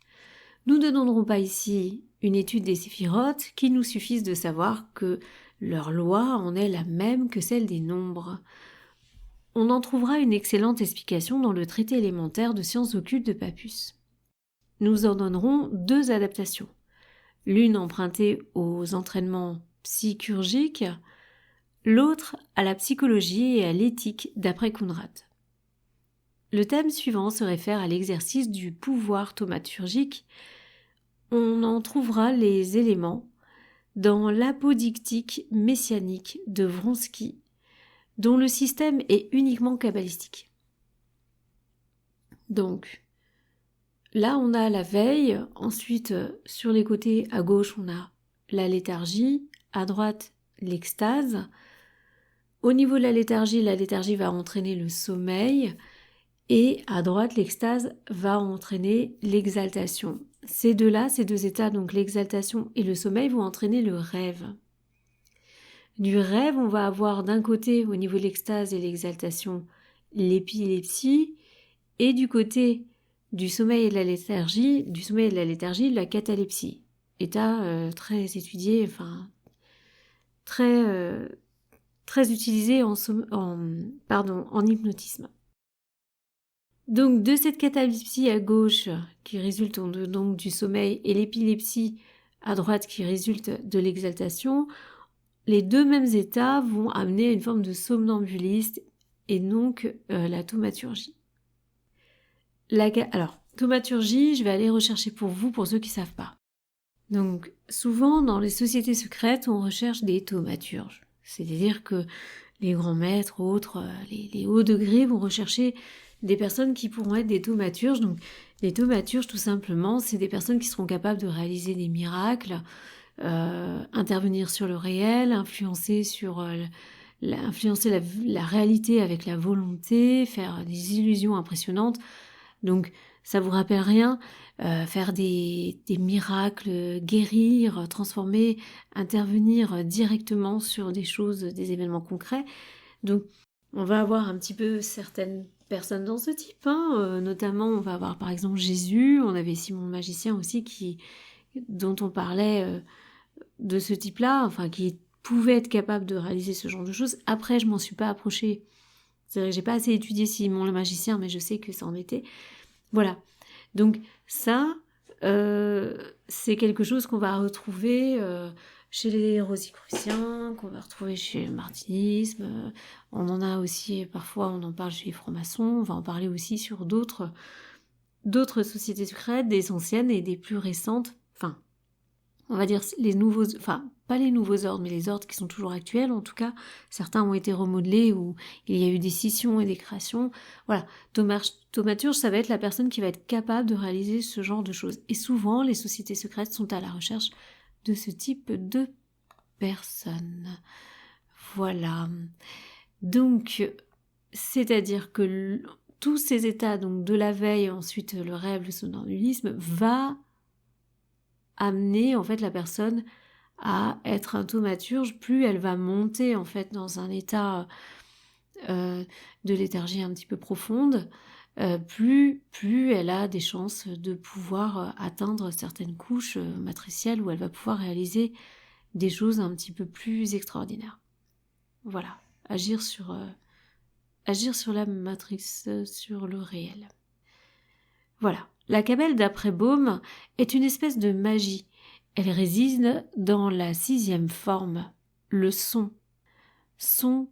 nous ne donnerons pas ici une étude des séphirotes qui nous suffise de savoir que leur loi en est la même que celle des nombres. On en trouvera une excellente explication dans le traité élémentaire de sciences occultes de Pappus. Nous en donnerons 2 adaptations. l'une empruntée aux entraînements psychurgiques, l'autre à la psychologie et à l'éthique d'après Conrad. Le thème suivant se réfère à l'exercice du pouvoir thaumaturgique. On en trouvera les éléments dans l'apodictique messianique de Vronsky, dont le système est uniquement kabbalistique. Donc, là on a la veille, ensuite sur les côtés à gauche on a la léthargie, à droite l'extase. Au niveau de la léthargie va entraîner le sommeil, et à droite l'extase va entraîner l'exaltation. Ces deux états, donc l'exaltation et le sommeil, vont entraîner le rêve. Du rêve, on va avoir d'un côté, au niveau de l'extase et l'exaltation, l'épilepsie, et du côté du sommeil et de la léthargie, la catalepsie. État très étudié, très utilisé en hypnotisme. Donc de cette catalepsie à gauche qui résulte donc du sommeil et l'épilepsie à droite qui résulte de l'exaltation, les deux mêmes états vont amener à une forme de somnambulisme et donc la thaumaturgie. Alors, thaumaturgie, je vais aller rechercher pour vous, pour ceux qui ne savent pas. Donc souvent dans les sociétés secrètes, on recherche des thaumaturges. C'est-à-dire que les grands maîtres, autres, les hauts degrés vont rechercher des personnes qui pourront être des thaumaturges. Donc, les thaumaturges, tout simplement, c'est des personnes qui seront capables de réaliser des miracles, intervenir sur le réel, influencer la réalité avec la volonté, faire des illusions impressionnantes. Donc, ça vous rappelle rien, faire des miracles, guérir, transformer, intervenir directement sur des choses, des événements concrets. Donc, on va avoir un petit peu certaines personnes dans ce type, notamment on va avoir par exemple Jésus, on avait Simon le magicien aussi dont on parlait de ce type-là, qui pouvait être capable de réaliser ce genre de choses. Après, je m'en suis pas approchée, c'est vrai que j'ai pas assez étudié Simon le magicien, mais je sais que ça en était. Voilà, donc ça, c'est quelque chose qu'on va retrouver chez les rosicruciens, qu'on va retrouver chez le martinisme, on en a aussi, parfois on en parle chez les francs-maçons, on va en parler aussi sur d'autres sociétés secrètes, des anciennes et des plus récentes, on va dire pas les nouveaux ordres, mais les ordres qui sont toujours actuels, en tout cas, certains ont été remodelés ou il y a eu des scissions et des créations. Voilà, thaumaturge, ça va être la personne qui va être capable de réaliser ce genre de choses. Et souvent, les sociétés secrètes sont à la recherche de ce type de personnes. Voilà. Donc, c'est-à-dire que tous ces états, donc de la veille, ensuite le rêve, le somnambulisme, va amener en fait la personne à être un thaumaturge. Plus elle va monter en fait dans un état de léthargie un petit peu profonde, plus elle a des chances de pouvoir atteindre certaines couches matricielles où elle va pouvoir réaliser des choses un petit peu plus extraordinaires. Voilà, agir sur la matrice, sur le réel. Voilà. La Kabbale d'après Bohm est une espèce de magie. Elle réside dans la 6e forme, le son. Son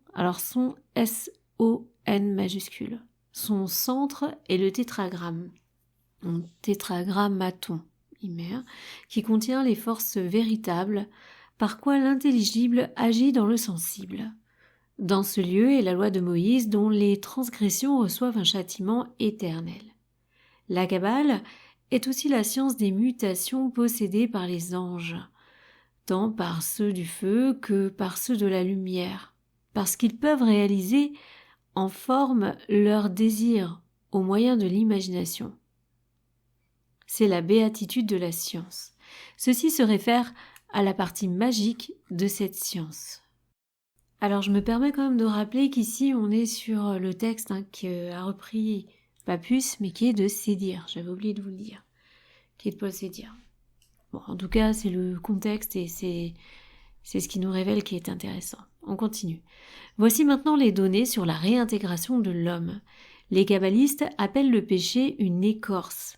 S-O-N majuscule. Son centre est le tétragramme, un tétragrammaton, qui contient les forces véritables, par quoi l'intelligible agit dans le sensible. Dans ce lieu est la loi de Moïse dont les transgressions reçoivent un châtiment éternel. La Kabbale est aussi la science des mutations possédées par les anges, tant par ceux du feu que par ceux de la lumière, parce qu'ils peuvent réaliser en forme leurs désirs au moyen de l'imagination. C'est la béatitude de la science. Ceci se réfère à la partie magique de cette science. Alors je me permets quand même de rappeler qu'ici on est sur le texte qui a repris Pappus, mais qui est de Sédir, j'avais oublié de vous le dire, qui est de Paul Sédir. Bon, en tout cas, c'est le contexte et c'est ce qui nous révèle qui est intéressant. On continue. Voici maintenant les données sur la réintégration de l'homme. Les kabbalistes appellent le péché une écorce.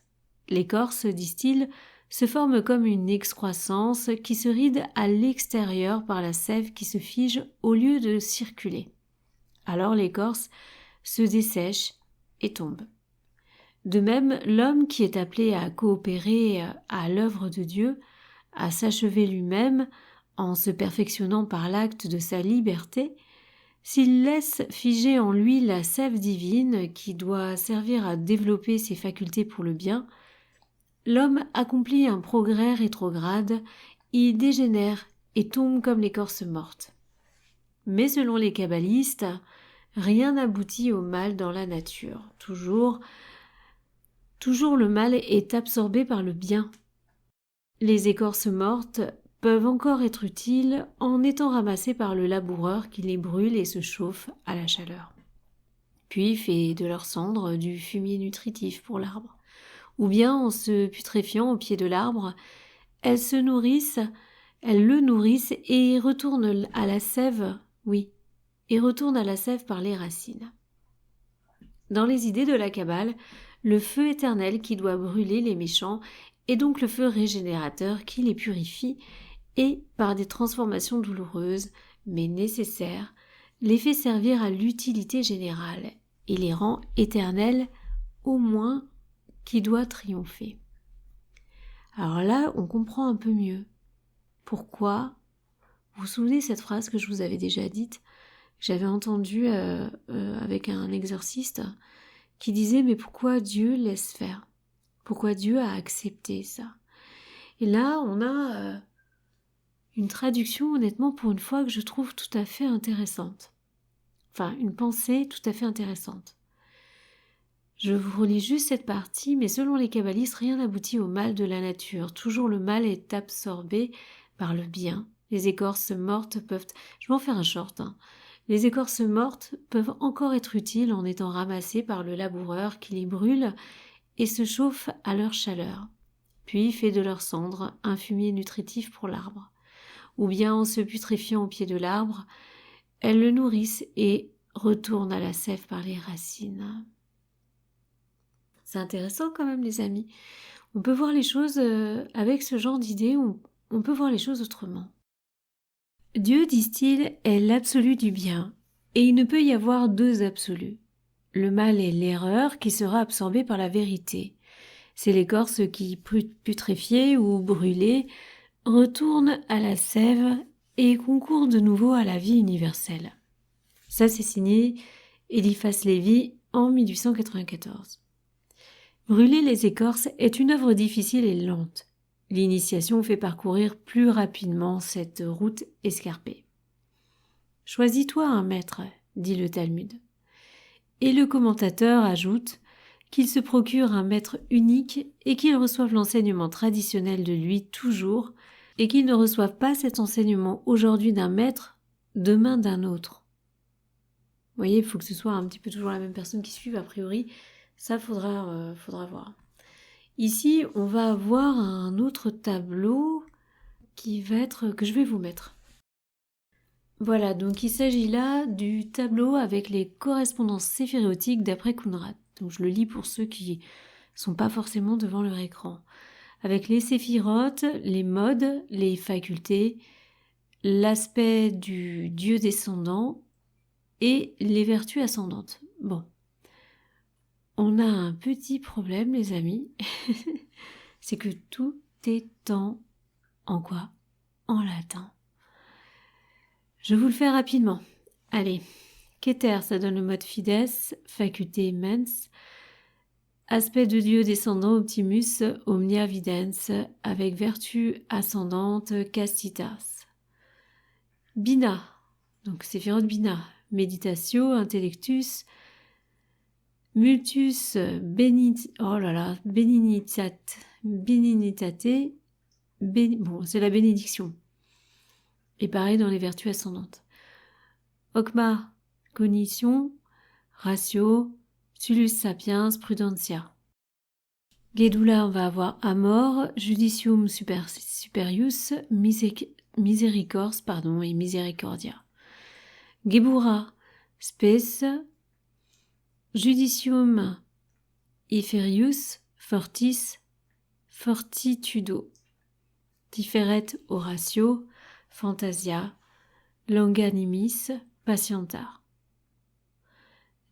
L'écorce, disent-ils, se forme comme une excroissance qui se ride à l'extérieur par la sève qui se fige au lieu de circuler. Alors l'écorce se dessèche et tombe. De même, l'homme qui est appelé à coopérer à l'œuvre de Dieu, à s'achever lui-même en se perfectionnant par l'acte de sa liberté, s'il laisse figer en lui la sève divine qui doit servir à développer ses facultés pour le bien, l'homme accomplit un progrès rétrograde, y dégénère et tombe comme l'écorce morte. Mais selon les kabbalistes, rien n'aboutit au mal dans la nature. Toujours le mal est absorbé par le bien. Les écorces mortes peuvent encore être utiles en étant ramassées par le laboureur qui les brûle et se chauffe à la chaleur. Puis fait de leurs cendres du fumier nutritif pour l'arbre. Ou bien en se putréfiant au pied de l'arbre, elles le nourrissent et retournent à la sève, par les racines. Dans les idées de la Kabbale, le feu éternel qui doit brûler les méchants est donc le feu régénérateur qui les purifie et, par des transformations douloureuses, mais nécessaires, les fait servir à l'utilité générale et les rend éternels au moins qui doit triompher. Alors là, on comprend un peu mieux. Pourquoi? Vous vous souvenez de cette phrase que je vous avais déjà dite? J'avais entendue avec un exorciste qui disait « Mais pourquoi Dieu laisse faire? Pourquoi Dieu a accepté ça ?» Et là, on a une traduction, honnêtement, pour une fois, que je trouve tout à fait intéressante. Enfin, une pensée tout à fait intéressante. Je vous relis juste cette partie, mais selon les kabbalistes, rien n'aboutit au mal de la nature. Toujours le mal est absorbé par le bien. Les écorces mortes peuvent... Je vais en faire un short. Les écorces mortes peuvent encore être utiles en étant ramassées par le laboureur qui les brûle et se chauffe à leur chaleur, puis fait de leurs cendres un fumier nutritif pour l'arbre. Ou bien en se putréfiant au pied de l'arbre, elles le nourrissent et retournent à la sève par les racines. C'est intéressant quand même, les amis. On peut voir les choses avec ce genre d'idées, on peut voir les choses autrement. Dieu, disent-ils, est l'absolu du bien, et il ne peut y avoir deux absolus. Le mal est l'erreur qui sera absorbée par la vérité. C'est l'écorce qui, putréfiée ou brûlée, retourne à la sève et concourt de nouveau à la vie universelle. Ça, c'est signé Eliphas Lévi en 1894. Brûler les écorces est une œuvre difficile et lente. L'initiation fait parcourir plus rapidement cette route escarpée. « Choisis-toi un maître », dit le Talmud. Et le commentateur ajoute qu'il se procure un maître unique et qu'il reçoive l'enseignement traditionnel de lui toujours, et qu'il ne reçoive pas cet enseignement aujourd'hui d'un maître, demain d'un autre. Vous voyez, il faut que ce soit un petit peu toujours la même personne qui suive, a priori. Ça, faudra voir. Ici, on va avoir un autre tableau que je vais vous mettre. Voilà, donc il s'agit là du tableau avec les correspondances séphirotiques d'après Conrad. Donc je le lis pour ceux qui sont pas forcément devant leur écran. Avec les séphirotes, les modes, les facultés, l'aspect du dieu descendant et les vertus ascendantes. Bon. On a un petit problème, les amis. C'est que tout est en quoi? En latin. Je vous le fais rapidement. Allez. Keter, ça donne le mode fides, faculté mens, aspect de Dieu descendant Optimus, omnia videns, avec vertu ascendante, castitas. Bina, donc séphirote Bina, meditatio, intellectus, multus, benignitate, c'est la bénédiction. Et pareil dans les vertus ascendantes. Okma, cognition, ratio, sulus sapiens, prudentia. Gedula, on va avoir amor, judicium superius, miséricors, et misericordia. Gebura, spes, judicium inferius, fortis, fortitudo, Tiferet Horatio, Fantasia, Longanimis, Patientar.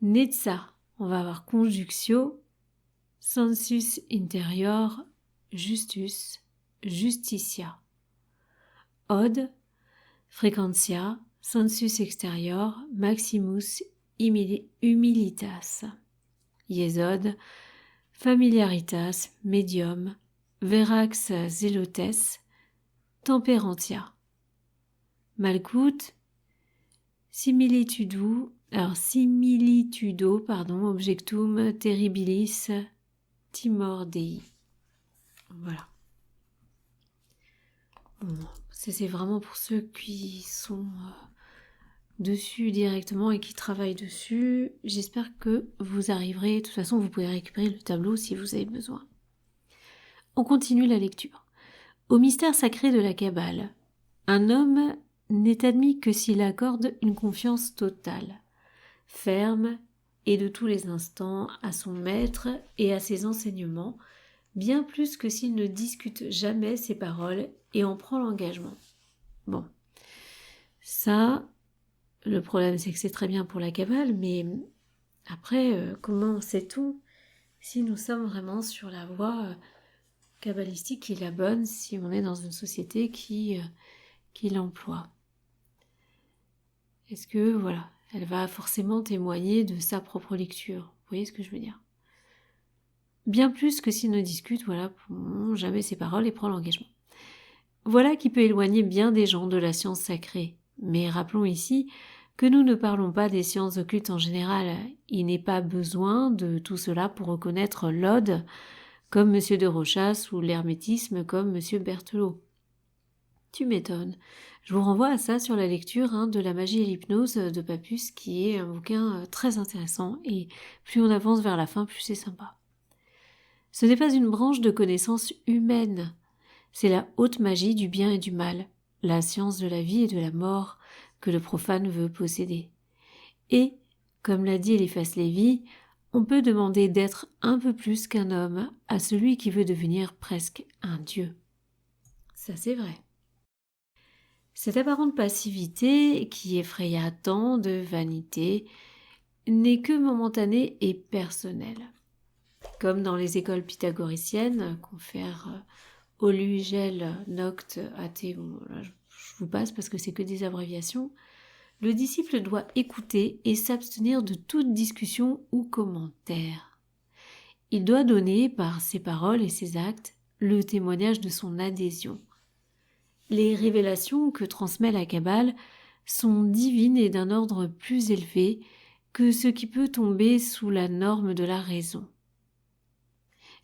Netza, on va avoir conjunctio, sensus interior, justus, justitia. Ode, frequentia, sensus exterior, maximus humilitas. Iesode, familiaritas, medium, verax zelotes, temperantia. Malcoute, similitudo, objectum terribilis, timor Dei. Voilà. Bon, c'est vraiment pour ceux qui sont dessus directement et qui travaillent dessus. J'espère que vous arriverez. De toute façon, vous pouvez récupérer le tableau si vous avez besoin. On continue la lecture. Au mystère sacré de la Kabbale, un homme n'est admis que s'il accorde une confiance totale, ferme et de tous les instants à son maître et à ses enseignements, bien plus que s'il ne discute jamais ses paroles et en prend l'engagement. Bon, ça, le problème c'est que c'est très bien pour la Kabbale, mais après, comment sait-on si nous sommes vraiment sur la voie kabbalistique qui est la bonne, si on est dans une société qui l'emploie? Est-ce que, voilà, elle va forcément témoigner de sa propre lecture? Vous voyez ce que je veux dire? Bien plus que s'il ne discute, voilà, prend jamais ses paroles et prend l'engagement. Voilà qui peut éloigner bien des gens de la science sacrée. Mais rappelons ici que nous ne parlons pas des sciences occultes en général. Il n'est pas besoin de tout cela pour reconnaître l'Ode comme M. de Rochas ou l'hermétisme comme M. Berthelot. Tu m'étonnes. Je vous renvoie à ça sur la lecture de La magie et l'hypnose de Papus, qui est un bouquin très intéressant, et plus on avance vers la fin, plus c'est sympa. Ce n'est pas une branche de connaissance humaine, c'est la haute magie du bien et du mal, la science de la vie et de la mort que le profane veut posséder. Et, comme l'a dit Eliphas Lévi, on peut demander d'être un peu plus qu'un homme à celui qui veut devenir presque un dieu. Ça c'est vrai. Cette apparente passivité, qui effraya tant de vanité, n'est que momentanée et personnelle. Comme dans les écoles pythagoriciennes, confère Olu, Gel, Noct, Athée, bon, là, je vous passe parce que c'est que des abréviations, le disciple doit écouter et s'abstenir de toute discussion ou commentaire. Il doit donner, par ses paroles et ses actes, le témoignage de son adhésion. Les révélations que transmet la Kabbale sont divines et d'un ordre plus élevé que ce qui peut tomber sous la norme de la raison.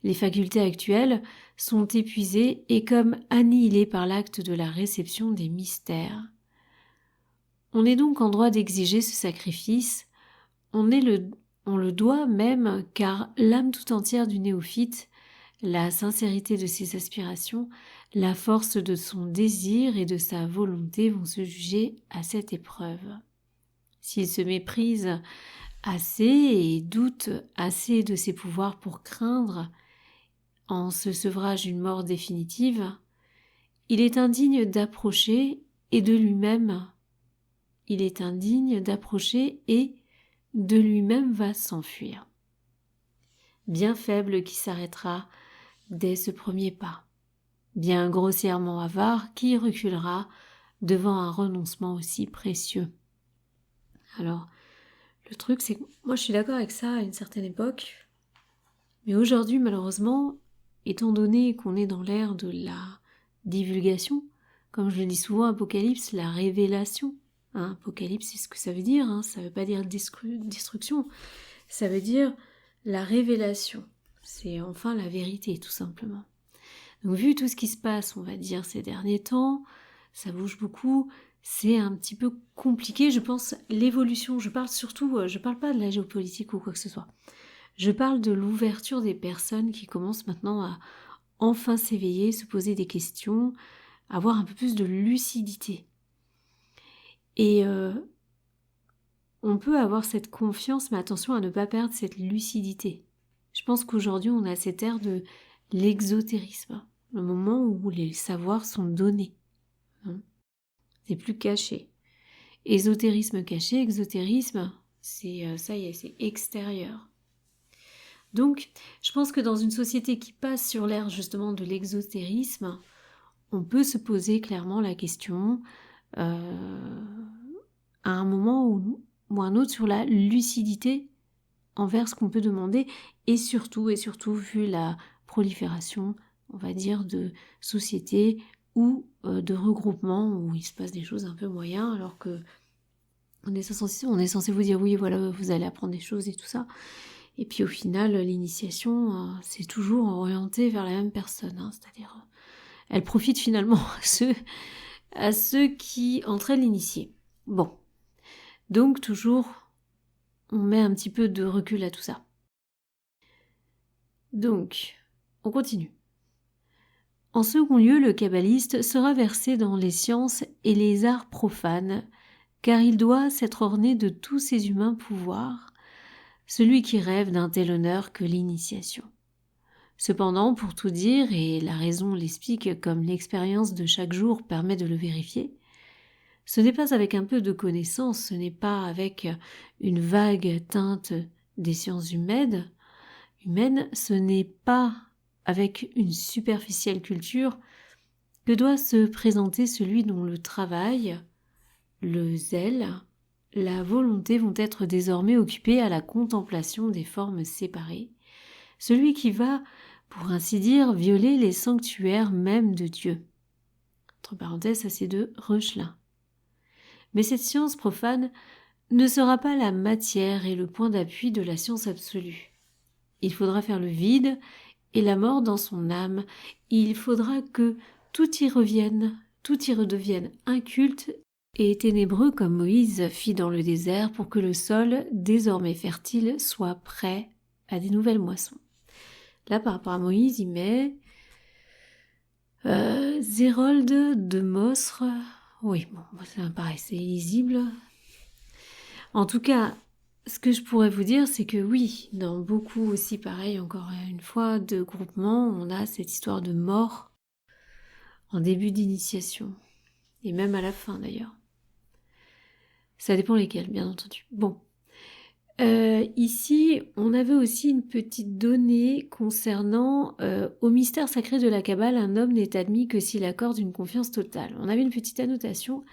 Les facultés actuelles sont épuisées et comme annihilées par l'acte de la réception des mystères. On est donc en droit d'exiger ce sacrifice, on le doit même car l'âme tout entière du néophyte, la sincérité de ses aspirations, la force de son désir et de sa volonté vont se juger à cette épreuve. S'il se méprise assez et doute assez de ses pouvoirs pour craindre, en ce sevrage d'une mort définitive, il est indigne d'approcher et de lui-même. Il est indigne d'approcher et de lui-même va s'enfuir. Bien faible qui s'arrêtera dès ce premier pas. Bien grossièrement avare qui reculera devant un renoncement aussi précieux. Alors, le truc c'est que moi je suis d'accord avec ça à une certaine époque, mais aujourd'hui malheureusement, étant donné qu'on est dans l'ère de la divulgation, comme je le dis souvent, Apocalypse, la révélation. Apocalypse, c'est ce que ça veut dire, ça veut pas dire destruction, ça veut dire la révélation. C'est enfin la vérité, tout simplement. Donc vu tout ce qui se passe, on va dire, ces derniers temps, ça bouge beaucoup, c'est un petit peu compliqué, je pense, l'évolution. Je parle pas de la géopolitique ou quoi que ce soit. Je parle de l'ouverture des personnes qui commencent maintenant à enfin s'éveiller, se poser des questions, avoir un peu plus de lucidité. Et on peut avoir cette confiance, mais attention à ne pas perdre cette lucidité. Je pense qu'aujourd'hui, on a cette ère de l'exotérisme, le moment où les savoirs sont donnés. C'est plus caché. Ésotérisme caché, exotérisme, ça y est, c'est extérieur. Donc, je pense que dans une société qui passe sur l'ère justement de l'exotérisme, on peut se poser clairement la question à un moment ou un autre sur la lucidité envers ce qu'on peut demander et surtout vu la prolifération, on va dire, de sociétés ou de regroupements où il se passe des choses un peu moyennes alors que on est censé vous dire oui, voilà, vous allez apprendre des choses et tout ça. Et puis au final, l'initiation, c'est toujours orienté vers la même personne, c'est-à-dire elle profite finalement à ceux qui entraînent l'initié. Bon, donc toujours, on met un petit peu de recul à tout ça. Donc, on continue. En second lieu, le kabbaliste sera versé dans les sciences et les arts profanes, car il doit s'être orné de tous ses humains pouvoirs, celui qui rêve d'un tel honneur que l'initiation. Cependant, pour tout dire, et la raison l'explique comme l'expérience de chaque jour permet de le vérifier, ce n'est pas avec un peu de connaissance, ce n'est pas avec une vague teinte des sciences humaines, ce n'est pas avec une superficielle culture que doit se présenter celui dont le travail, le zèle, la volonté vont être désormais occupés à la contemplation des formes séparées, celui qui va, pour ainsi dire, violer les sanctuaires même de Dieu. Entre parenthèses, ça c'est de Reuchlin. Mais cette science profane ne sera pas la matière et le point d'appui de la science absolue. Il faudra faire le vide et la mort dans son âme. Il faudra que tout y redevienne inculte et ténébreux comme Moïse fit dans le désert pour que le sol, désormais fertile, soit prêt à des nouvelles moissons. Là, par rapport à Moïse, il met Zérold de Mosre. Oui, bon, ça pareil, c'est lisible. En tout cas, ce que je pourrais vous dire, c'est que oui, dans beaucoup aussi, pareil, encore une fois, de groupements, on a cette histoire de mort en début d'initiation. Et même à la fin, d'ailleurs. Ça dépend lesquels, bien entendu. Bon. Ici, on avait aussi une petite donnée concernant au mystère sacré de la Kabbale, un homme n'est admis que s'il accorde une confiance totale. On avait une petite annotation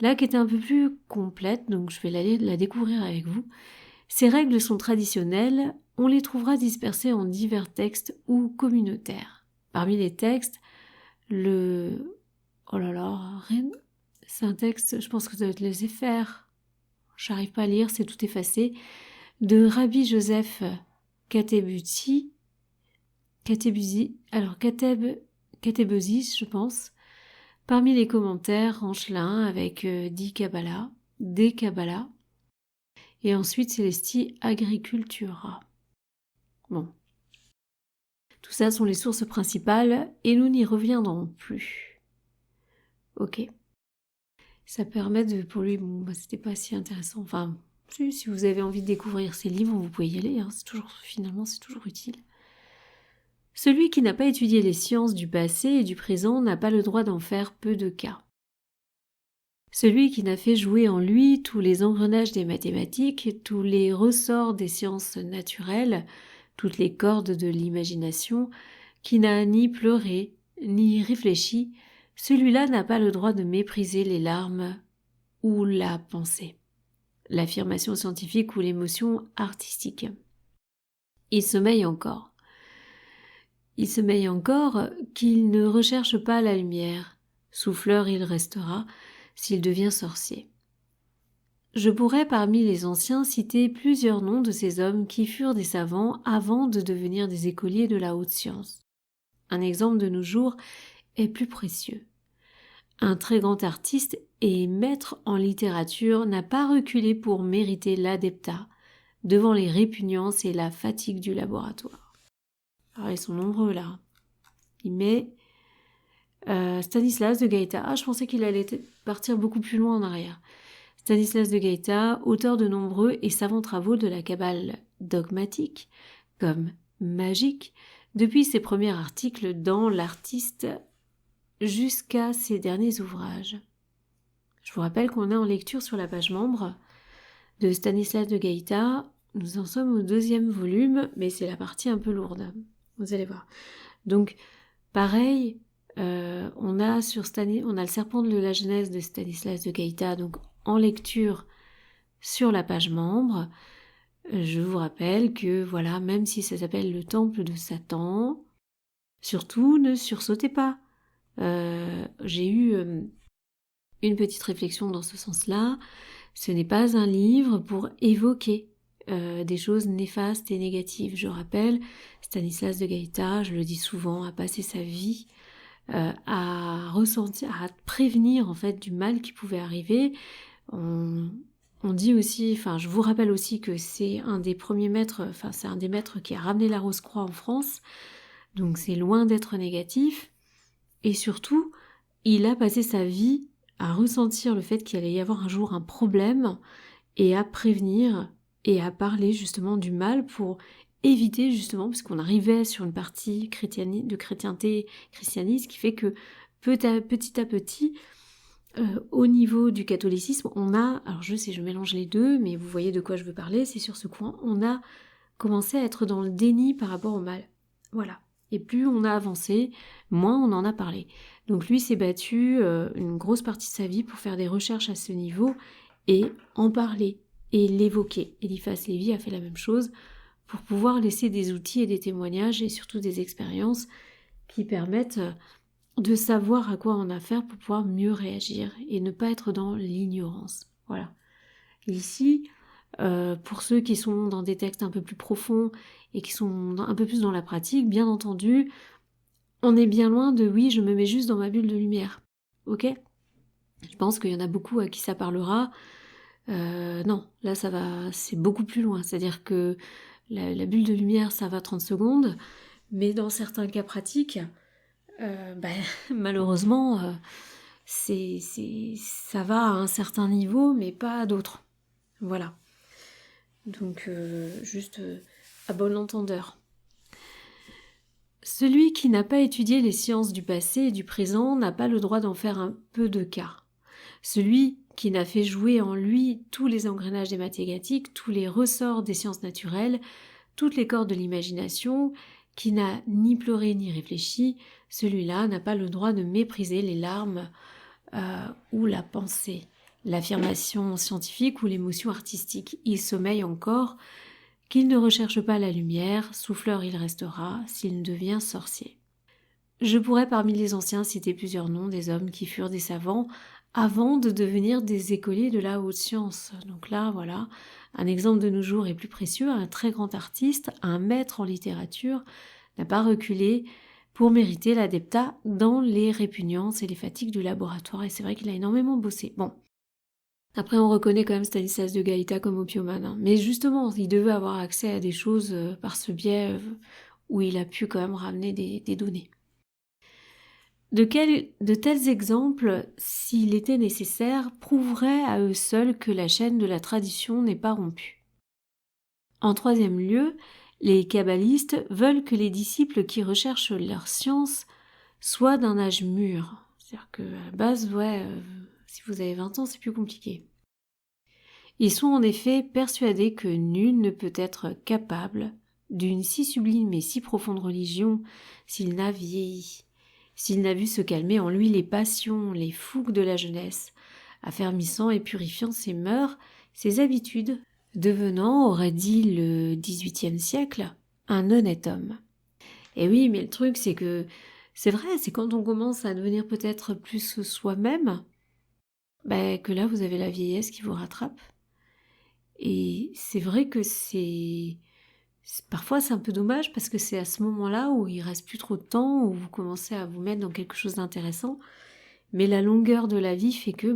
là qui était un peu plus complète, donc je vais la découvrir avec vous. Ces règles sont traditionnelles, on les trouvera dispersées en divers textes ou communautaires. Parmi les textes, oh là là, c'est un texte, je pense que ça doit être les Éphères. J'arrive pas à lire, c'est tout effacé, de Rabbi Joseph Katebuzis, je pense, parmi les commentaires Ranchelin avec des Kabbalah, et ensuite Célestie Agricultura. Bon. Tout ça sont les sources principales, et nous n'y reviendrons plus. Ok. Ça permet pour lui, c'était pas si intéressant. Enfin, si vous avez envie de découvrir ces livres, vous pouvez y aller. C'est toujours utile. Celui qui n'a pas étudié les sciences du passé et du présent n'a pas le droit d'en faire peu de cas. Celui qui n'a fait jouer en lui tous les engrenages des mathématiques, tous les ressorts des sciences naturelles, toutes les cordes de l'imagination, qui n'a ni pleuré, ni réfléchi, celui-là n'a pas le droit de mépriser les larmes ou la pensée, l'affirmation scientifique ou l'émotion artistique. Il sommeille encore qu'il ne recherche pas la lumière, souffleur il restera s'il devient sorcier. Je pourrais parmi les anciens citer plusieurs noms de ces hommes qui furent des savants avant de devenir des écoliers de la haute science. Un exemple de nos jours est plus précieux. Un très grand artiste et maître en littérature n'a pas reculé pour mériter l'adeptat devant les répugnances et la fatigue du laboratoire. Alors ils sont nombreux là. Il met Stanislas de Gaïta. Ah, je pensais qu'il allait partir beaucoup plus loin en arrière. Stanislas de Gaïta, auteur de nombreux et savants travaux de la Kabbale dogmatique, comme magique, depuis ses premiers articles dans l'Artiste jusqu'à ses derniers ouvrages. Je vous rappelle qu'on est en lecture sur la page membre de Stanislas de Gaïta. Nous en sommes au 2e volume, mais c'est la partie un peu lourde, vous allez voir. Donc, pareil, on a le Serpent de la Genèse de Stanislas de Gaïta, donc en lecture sur la page membre. Je vous rappelle que, voilà, même si ça s'appelle le temple de Satan, surtout ne sursautez pas. J'ai eu une petite réflexion dans ce sens-là. Ce n'est pas un livre pour évoquer des choses néfastes et négatives. Je rappelle, Stanislas de Gaïta, je le dis souvent, a passé sa vie à prévenir en fait du mal qui pouvait arriver. On dit aussi, je vous rappelle aussi que c'est un des premiers maîtres, c'est un des maîtres qui a ramené la Rose-Croix en France, donc c'est loin d'être négatif. Et surtout, il a passé sa vie à ressentir le fait qu'il allait y avoir un jour un problème et à prévenir et à parler justement du mal pour éviter justement, parce qu'on arrivait sur une partie de chrétienté christianiste qui fait que petit à petit, au niveau du catholicisme, on a, alors je mélange les deux, mais vous voyez de quoi je veux parler, c'est sur ce coin, on a commencé à être dans le déni par rapport au mal. Voilà. Et plus on a avancé, moins on en a parlé. Donc lui s'est battu une grosse partie de sa vie pour faire des recherches à ce niveau et en parler et l'évoquer. Eliphas Lévy a fait la même chose pour pouvoir laisser des outils et des témoignages et surtout des expériences qui permettent de savoir à quoi on a affaire pour pouvoir mieux réagir et ne pas être dans l'ignorance. Voilà. Ici, pour ceux qui sont dans des textes un peu plus profonds et qui sont un peu plus dans la pratique, bien entendu, on est bien loin de « oui, je me mets juste dans ma bulle de lumière ». Ok ? Je pense qu'il y en a beaucoup à qui ça parlera. Non, là c'est beaucoup plus loin. C'est-à-dire que la bulle de lumière, ça va 30 secondes, mais dans certains cas pratiques, malheureusement, ça va à un certain niveau, mais pas à d'autres. Voilà. Donc, juste à bon entendeur. Celui qui n'a pas étudié les sciences du passé et du présent n'a pas le droit d'en faire un peu de cas. Celui qui n'a fait jouer en lui tous les engrenages des mathématiques, tous les ressorts des sciences naturelles, toutes les cordes de l'imagination, qui n'a ni pleuré ni réfléchi, celui-là n'a pas le droit de mépriser les larmes ou la pensée, l'affirmation scientifique ou l'émotion artistique. Il sommeille encore, qu'il ne recherche pas la lumière, souffleur il restera, s'il devient sorcier. Je pourrais parmi les anciens citer plusieurs noms des hommes qui furent des savants avant de devenir des écoliers de la haute science. Donc là, voilà, un exemple de nos jours est plus précieux, un très grand artiste, un maître en littérature, n'a pas reculé pour mériter l'adeptat dans les répugnances et les fatigues du laboratoire, et c'est vrai qu'il a énormément bossé. Bon. Après, on reconnaît quand même Stanislas de Gaïta comme opiomane, hein. Mais justement, il devait avoir accès à des choses par ce biais où il a pu quand même ramener des données. De tels exemples, s'il était nécessaire, prouveraient à eux seuls que la chaîne de la tradition n'est pas rompue. En troisième lieu, les kabbalistes veulent que les disciples qui recherchent leur science soient d'un âge mûr. C'est-à-dire qu'à la base, si vous avez 20 ans, c'est plus compliqué. Ils sont en effet persuadés que nul ne peut être capable d'une si sublime et si profonde religion s'il n'a vieilli, s'il n'a vu se calmer en lui les passions, les fougues de la jeunesse, affermissant et purifiant ses mœurs, ses habitudes, devenant, aurait dit le XVIIIe siècle, un honnête homme. Et oui, mais le truc c'est que, c'est vrai, c'est quand on commence à devenir peut-être plus soi-même, que là vous avez la vieillesse qui vous rattrape. Et c'est vrai que parfois c'est un peu dommage parce que c'est à ce moment-là où il reste plus trop de temps, où vous commencez à vous mettre dans quelque chose d'intéressant. Mais la longueur de la vie fait que,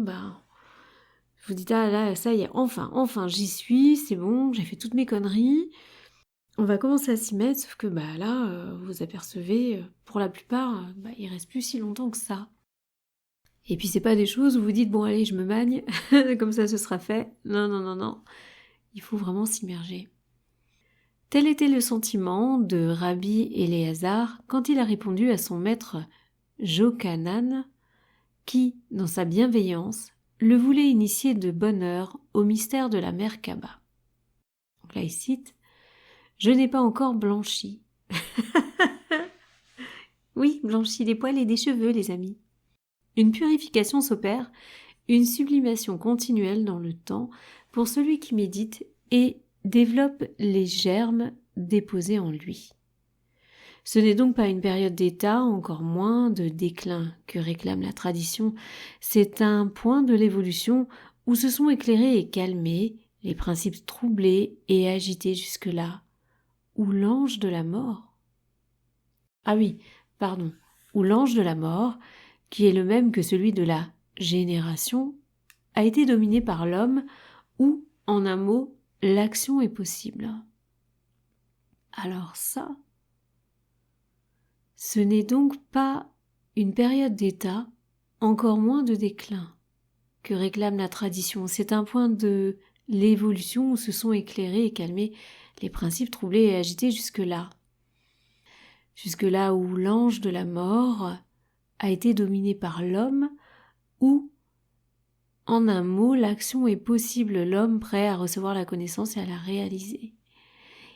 vous dites, ah là, ça y est, enfin, j'y suis, c'est bon, j'ai fait toutes mes conneries. On va commencer à s'y mettre, sauf que là, vous apercevez, pour la plupart, il reste plus si longtemps que ça. Et puis c'est pas des choses où vous dites, bon allez, je me magne, comme ça ce sera fait. Non. Il faut vraiment s'immerger. Tel était le sentiment de Rabbi Éléazar quand il a répondu à son maître Jochanan, qui, dans sa bienveillance, le voulait initier de bonne heure au mystère de la Merkaba. Donc là, il cite « Je n'ai pas encore blanchi. » Oui, blanchi des poils et des cheveux, les amis. Une purification s'opère, une sublimation continuelle dans le temps pour celui qui médite et développe les germes déposés en lui. Ce n'est donc pas une période d'état, encore moins de déclin que réclame la tradition, c'est un point de l'évolution où se sont éclairés et calmés les principes troublés et agités jusque-là, où l'ange de la mort. Ah oui, pardon, où l'ange de la mort, qui est le même que celui de la génération, a été dominé par l'homme, où, en un mot, l'action est possible. Alors ça, ce n'est donc pas une période d'état, encore moins de déclin, que réclame la tradition. C'est un point de l'évolution où se sont éclairés et calmés les principes troublés et agités jusque-là. Jusque-là où l'ange de la mort a été dominé par l'homme, où, en un mot, l'action est possible, l'homme prêt à recevoir la connaissance et à la réaliser.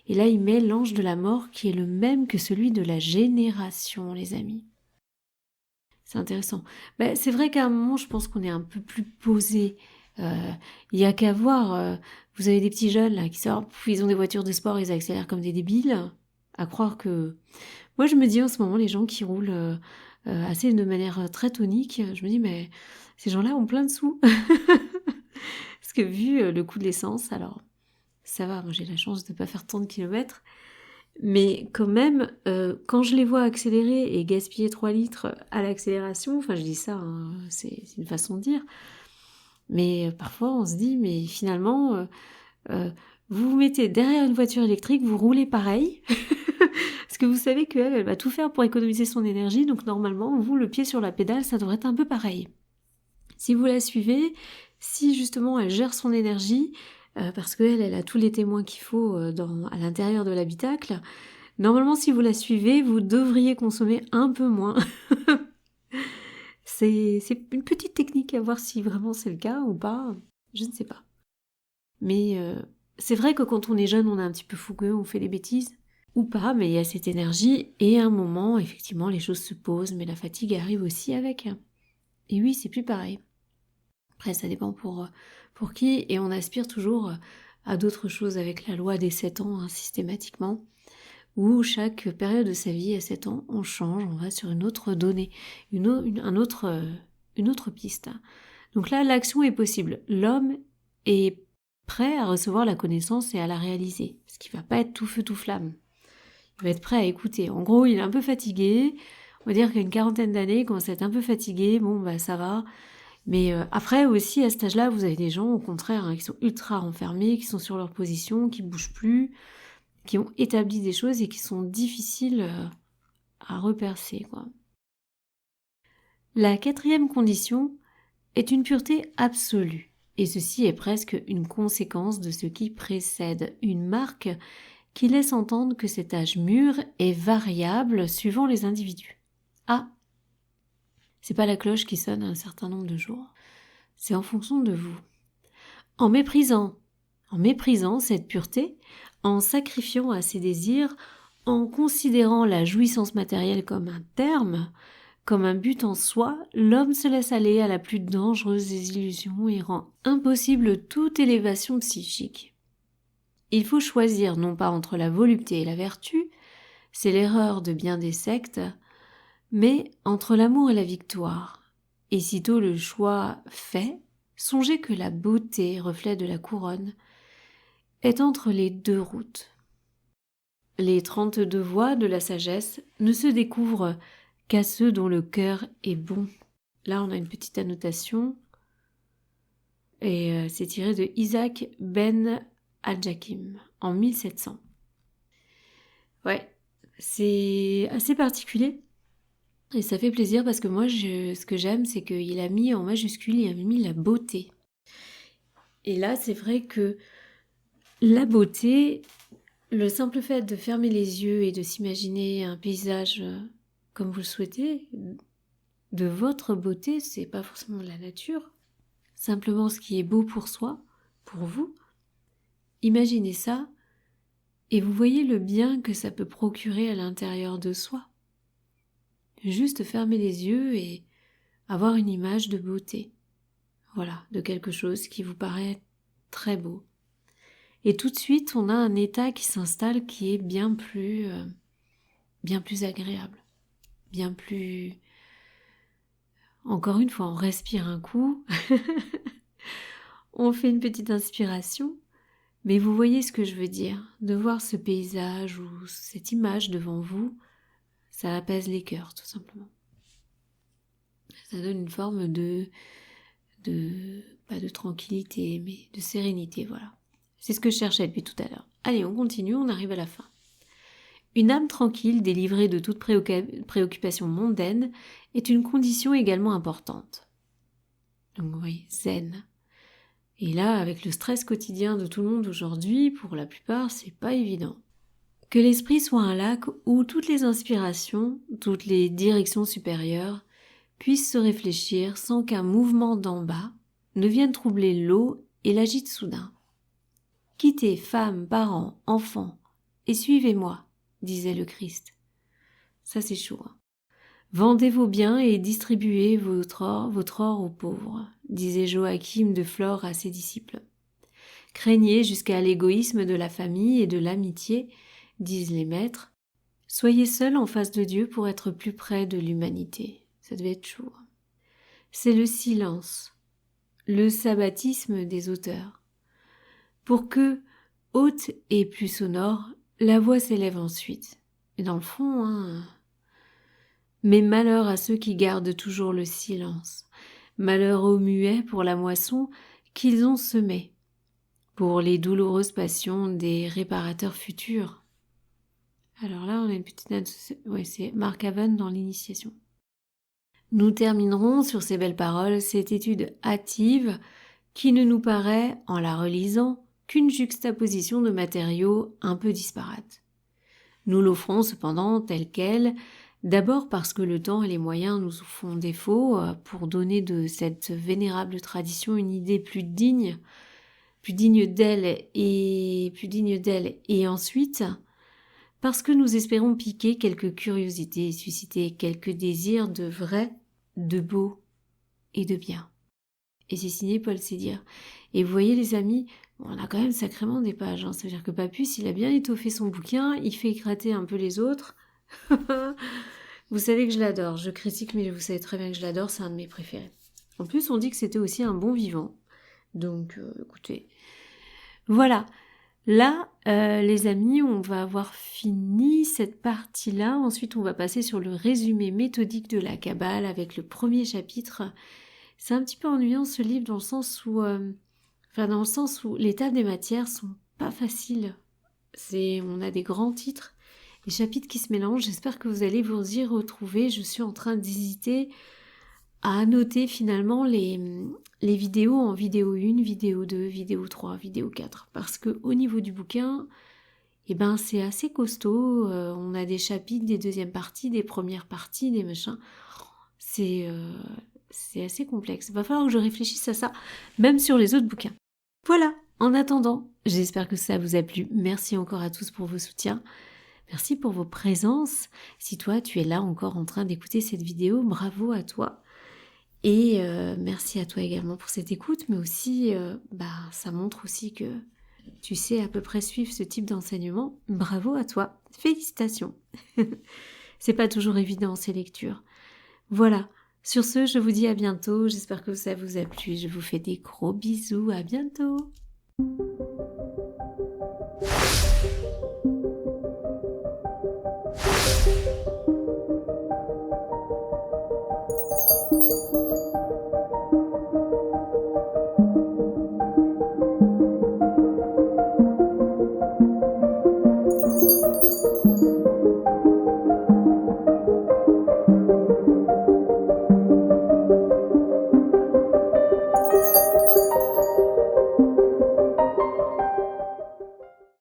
Et là, il met l'ange de la mort qui est le même que celui de la génération, les amis. C'est intéressant. C'est vrai qu'à un moment, je pense qu'on est un peu plus posé. Il y a qu'à voir. Vous avez des petits jeunes là qui sortent, ils ont des voitures de sport, ils accélèrent comme des débiles. À croire que... Moi, je me dis en ce moment, les gens qui roulent assez de manière très tonique, je me dis, mais ces gens-là ont plein de sous. Parce que vu le coût de l'essence, alors... Ça va, moi j'ai la chance de ne pas faire tant de kilomètres. Mais quand même, quand je les vois accélérer et gaspiller 3 litres à l'accélération, enfin je dis ça, hein, c'est une façon de dire, mais parfois on se dit, mais finalement, vous vous mettez derrière une voiture électrique, vous roulez pareil, parce que vous savez qu'elle va tout faire pour économiser son énergie, donc normalement, vous, le pied sur la pédale, ça devrait être un peu pareil. Si vous la suivez, si justement elle gère son énergie, parce qu'elle a tous les témoins qu'il faut à l'intérieur de l'habitacle. Normalement, si vous la suivez, vous devriez consommer un peu moins. C'est une petite technique à voir si vraiment c'est le cas ou pas, je ne sais pas. Mais c'est vrai que quand on est jeune, on est un petit peu fougueux, on fait des bêtises, ou pas, mais il y a cette énergie, et à un moment, effectivement, les choses se posent, mais la fatigue arrive aussi avec. Et oui, c'est plus pareil. Après, ça dépend pour qui, et on aspire toujours à d'autres choses avec la loi des 7 ans, hein, systématiquement, où chaque période de sa vie, à 7 ans, on change, on va sur une autre donnée, une autre piste. Donc là, l'action est possible. L'homme est prêt à recevoir la connaissance et à la réaliser, parce qu'il va pas être tout feu tout flamme. Il va être prêt à écouter. En gros, il est un peu fatigué, on va dire qu'à une 40aine d'années, il commence à être un peu fatigué, ça va. Mais après aussi, à cet âge-là, vous avez des gens, au contraire, hein, qui sont ultra renfermés, qui sont sur leur position, qui bougent plus, qui ont établi des choses et qui sont difficiles à repercer, quoi. La 4e condition est une pureté absolue, et ceci est presque une conséquence de ce qui précède, une marque qui laisse entendre que cet âge mûr est variable suivant les individus. Ah, c'est pas la cloche qui sonne un certain nombre de jours. C'est en fonction de vous. En méprisant cette pureté, en sacrifiant à ses désirs, en considérant la jouissance matérielle comme un terme, comme un but en soi, l'homme se laisse aller à la plus dangereuse des illusions et rend impossible toute élévation psychique. Il faut choisir non pas entre la volupté et la vertu, c'est l'erreur de bien des sectes, mais entre l'amour et la victoire. Et sitôt le choix fait, songez que la beauté, reflet de la couronne, est entre les 2 routes. Les 32 voies de la sagesse ne se découvrent qu'à ceux dont le cœur est bon. Là, on a une petite annotation, et c'est tiré de Isaac ben al-Jakim, en 1700. Ouais, c'est assez particulier. Et ça fait plaisir parce que moi, ce que j'aime, c'est qu'il a mis en majuscule, il a mis la beauté. Et là, c'est vrai que la beauté, Le simple fait de fermer les yeux et de s'imaginer un paysage comme vous le souhaitez, de votre beauté, c'est pas forcément la nature, simplement ce qui est beau pour soi, pour vous. Imaginez ça et vous voyez le bien que ça peut procurer à l'intérieur de soi. Juste fermer les yeux et avoir une image de beauté. Voilà, de quelque chose qui vous paraît très beau. Et tout de suite, on a un état qui s'installe qui est bien plus agréable, bien plus... Encore une fois, on respire un coup, on fait une petite inspiration, mais vous voyez ce que je veux dire, de voir ce paysage ou cette image devant vous, ça apaise les cœurs tout simplement. Ça donne une forme pas de tranquillité, mais de sérénité, voilà. C'est ce que je cherchais depuis tout à l'heure. Allez, on continue, on arrive à la fin. Une âme tranquille, délivrée de toute préoccupation mondaine, est une condition également importante. Donc oui, zen. Et là, avec le stress quotidien de tout le monde aujourd'hui, pour la plupart, c'est pas évident. Que l'esprit soit un lac où toutes les inspirations, toutes les directions supérieures puissent se réfléchir sans qu'un mouvement d'en bas ne vienne troubler l'eau et l'agite soudain. Quittez femmes, parents, enfants, et suivez-moi, disait le Christ. Ça c'est chaud. Hein. Vendez vos biens et distribuez votre or aux pauvres, disait Joachim de Flore à ses disciples. Craignez jusqu'à l'égoïsme de la famille et de l'amitié, disent les maîtres. Soyez seuls en face de Dieu pour être plus près de l'humanité. Ça devait être chaud. C'est le silence, le sabbatisme des auteurs. Pour que, haute et plus sonore, la voix s'élève ensuite. Et dans le fond, Mais malheur à ceux qui gardent toujours le silence. Malheur aux muets pour la moisson qu'ils ont semée. Pour les douloureuses passions des réparateurs futurs. Alors là, on a une petite note. Oui, c'est Mark Haven dans l'initiation. Nous terminerons sur ces belles paroles cette étude hâtive qui ne nous paraît, en la relisant, qu'une juxtaposition de matériaux un peu disparates. Nous l'offrons cependant telle qu'elle, d'abord parce que le temps et les moyens nous font défaut pour donner de cette vénérable tradition une idée plus digne d'elle et ensuite parce que nous espérons piquer quelques curiosités et susciter quelques désirs de vrai, de beau et de bien. Et c'est signé Paul Sédir. Et vous voyez les amis, on a quand même sacrément des pages. Ça veut dire que Papus, il a bien étoffé son bouquin, il fait écrater un peu les autres. Vous savez que je l'adore, je critique, mais vous savez très bien que je l'adore, c'est un de mes préférés. En plus, on dit que c'était aussi un bon vivant. Donc, écoutez. Voilà. Là, les amis, on va avoir fini cette partie-là. Ensuite, on va passer sur le résumé méthodique de la Kabbale avec le premier chapitre. C'est un petit peu ennuyant ce livre dans le sens où les tables des matières sont pas faciles. On a des grands titres, les chapitres qui se mélangent. J'espère que vous allez vous y retrouver. Je suis en train d'hésiter à annoter finalement les vidéos en vidéo 1, vidéo 2, vidéo 3, vidéo 4. Parce que au niveau du bouquin, c'est assez costaud. On a des chapitres, des deuxièmes parties, des premières parties, des machins. C'est assez complexe. Il va falloir que je réfléchisse à ça, même sur les autres bouquins. Voilà, en attendant, j'espère que ça vous a plu. Merci encore à tous pour vos soutiens. Merci pour vos présences. Si toi, tu es là encore en train d'écouter cette vidéo, bravo à toi. Et merci à toi également pour cette écoute, mais aussi, ça montre aussi que tu sais à peu près suivre ce type d'enseignement. Bravo à toi. Félicitations. C'est pas toujours évident ces lectures. Voilà. Sur ce, je vous dis à bientôt. J'espère que ça vous a plu. Je vous fais des gros bisous. À bientôt.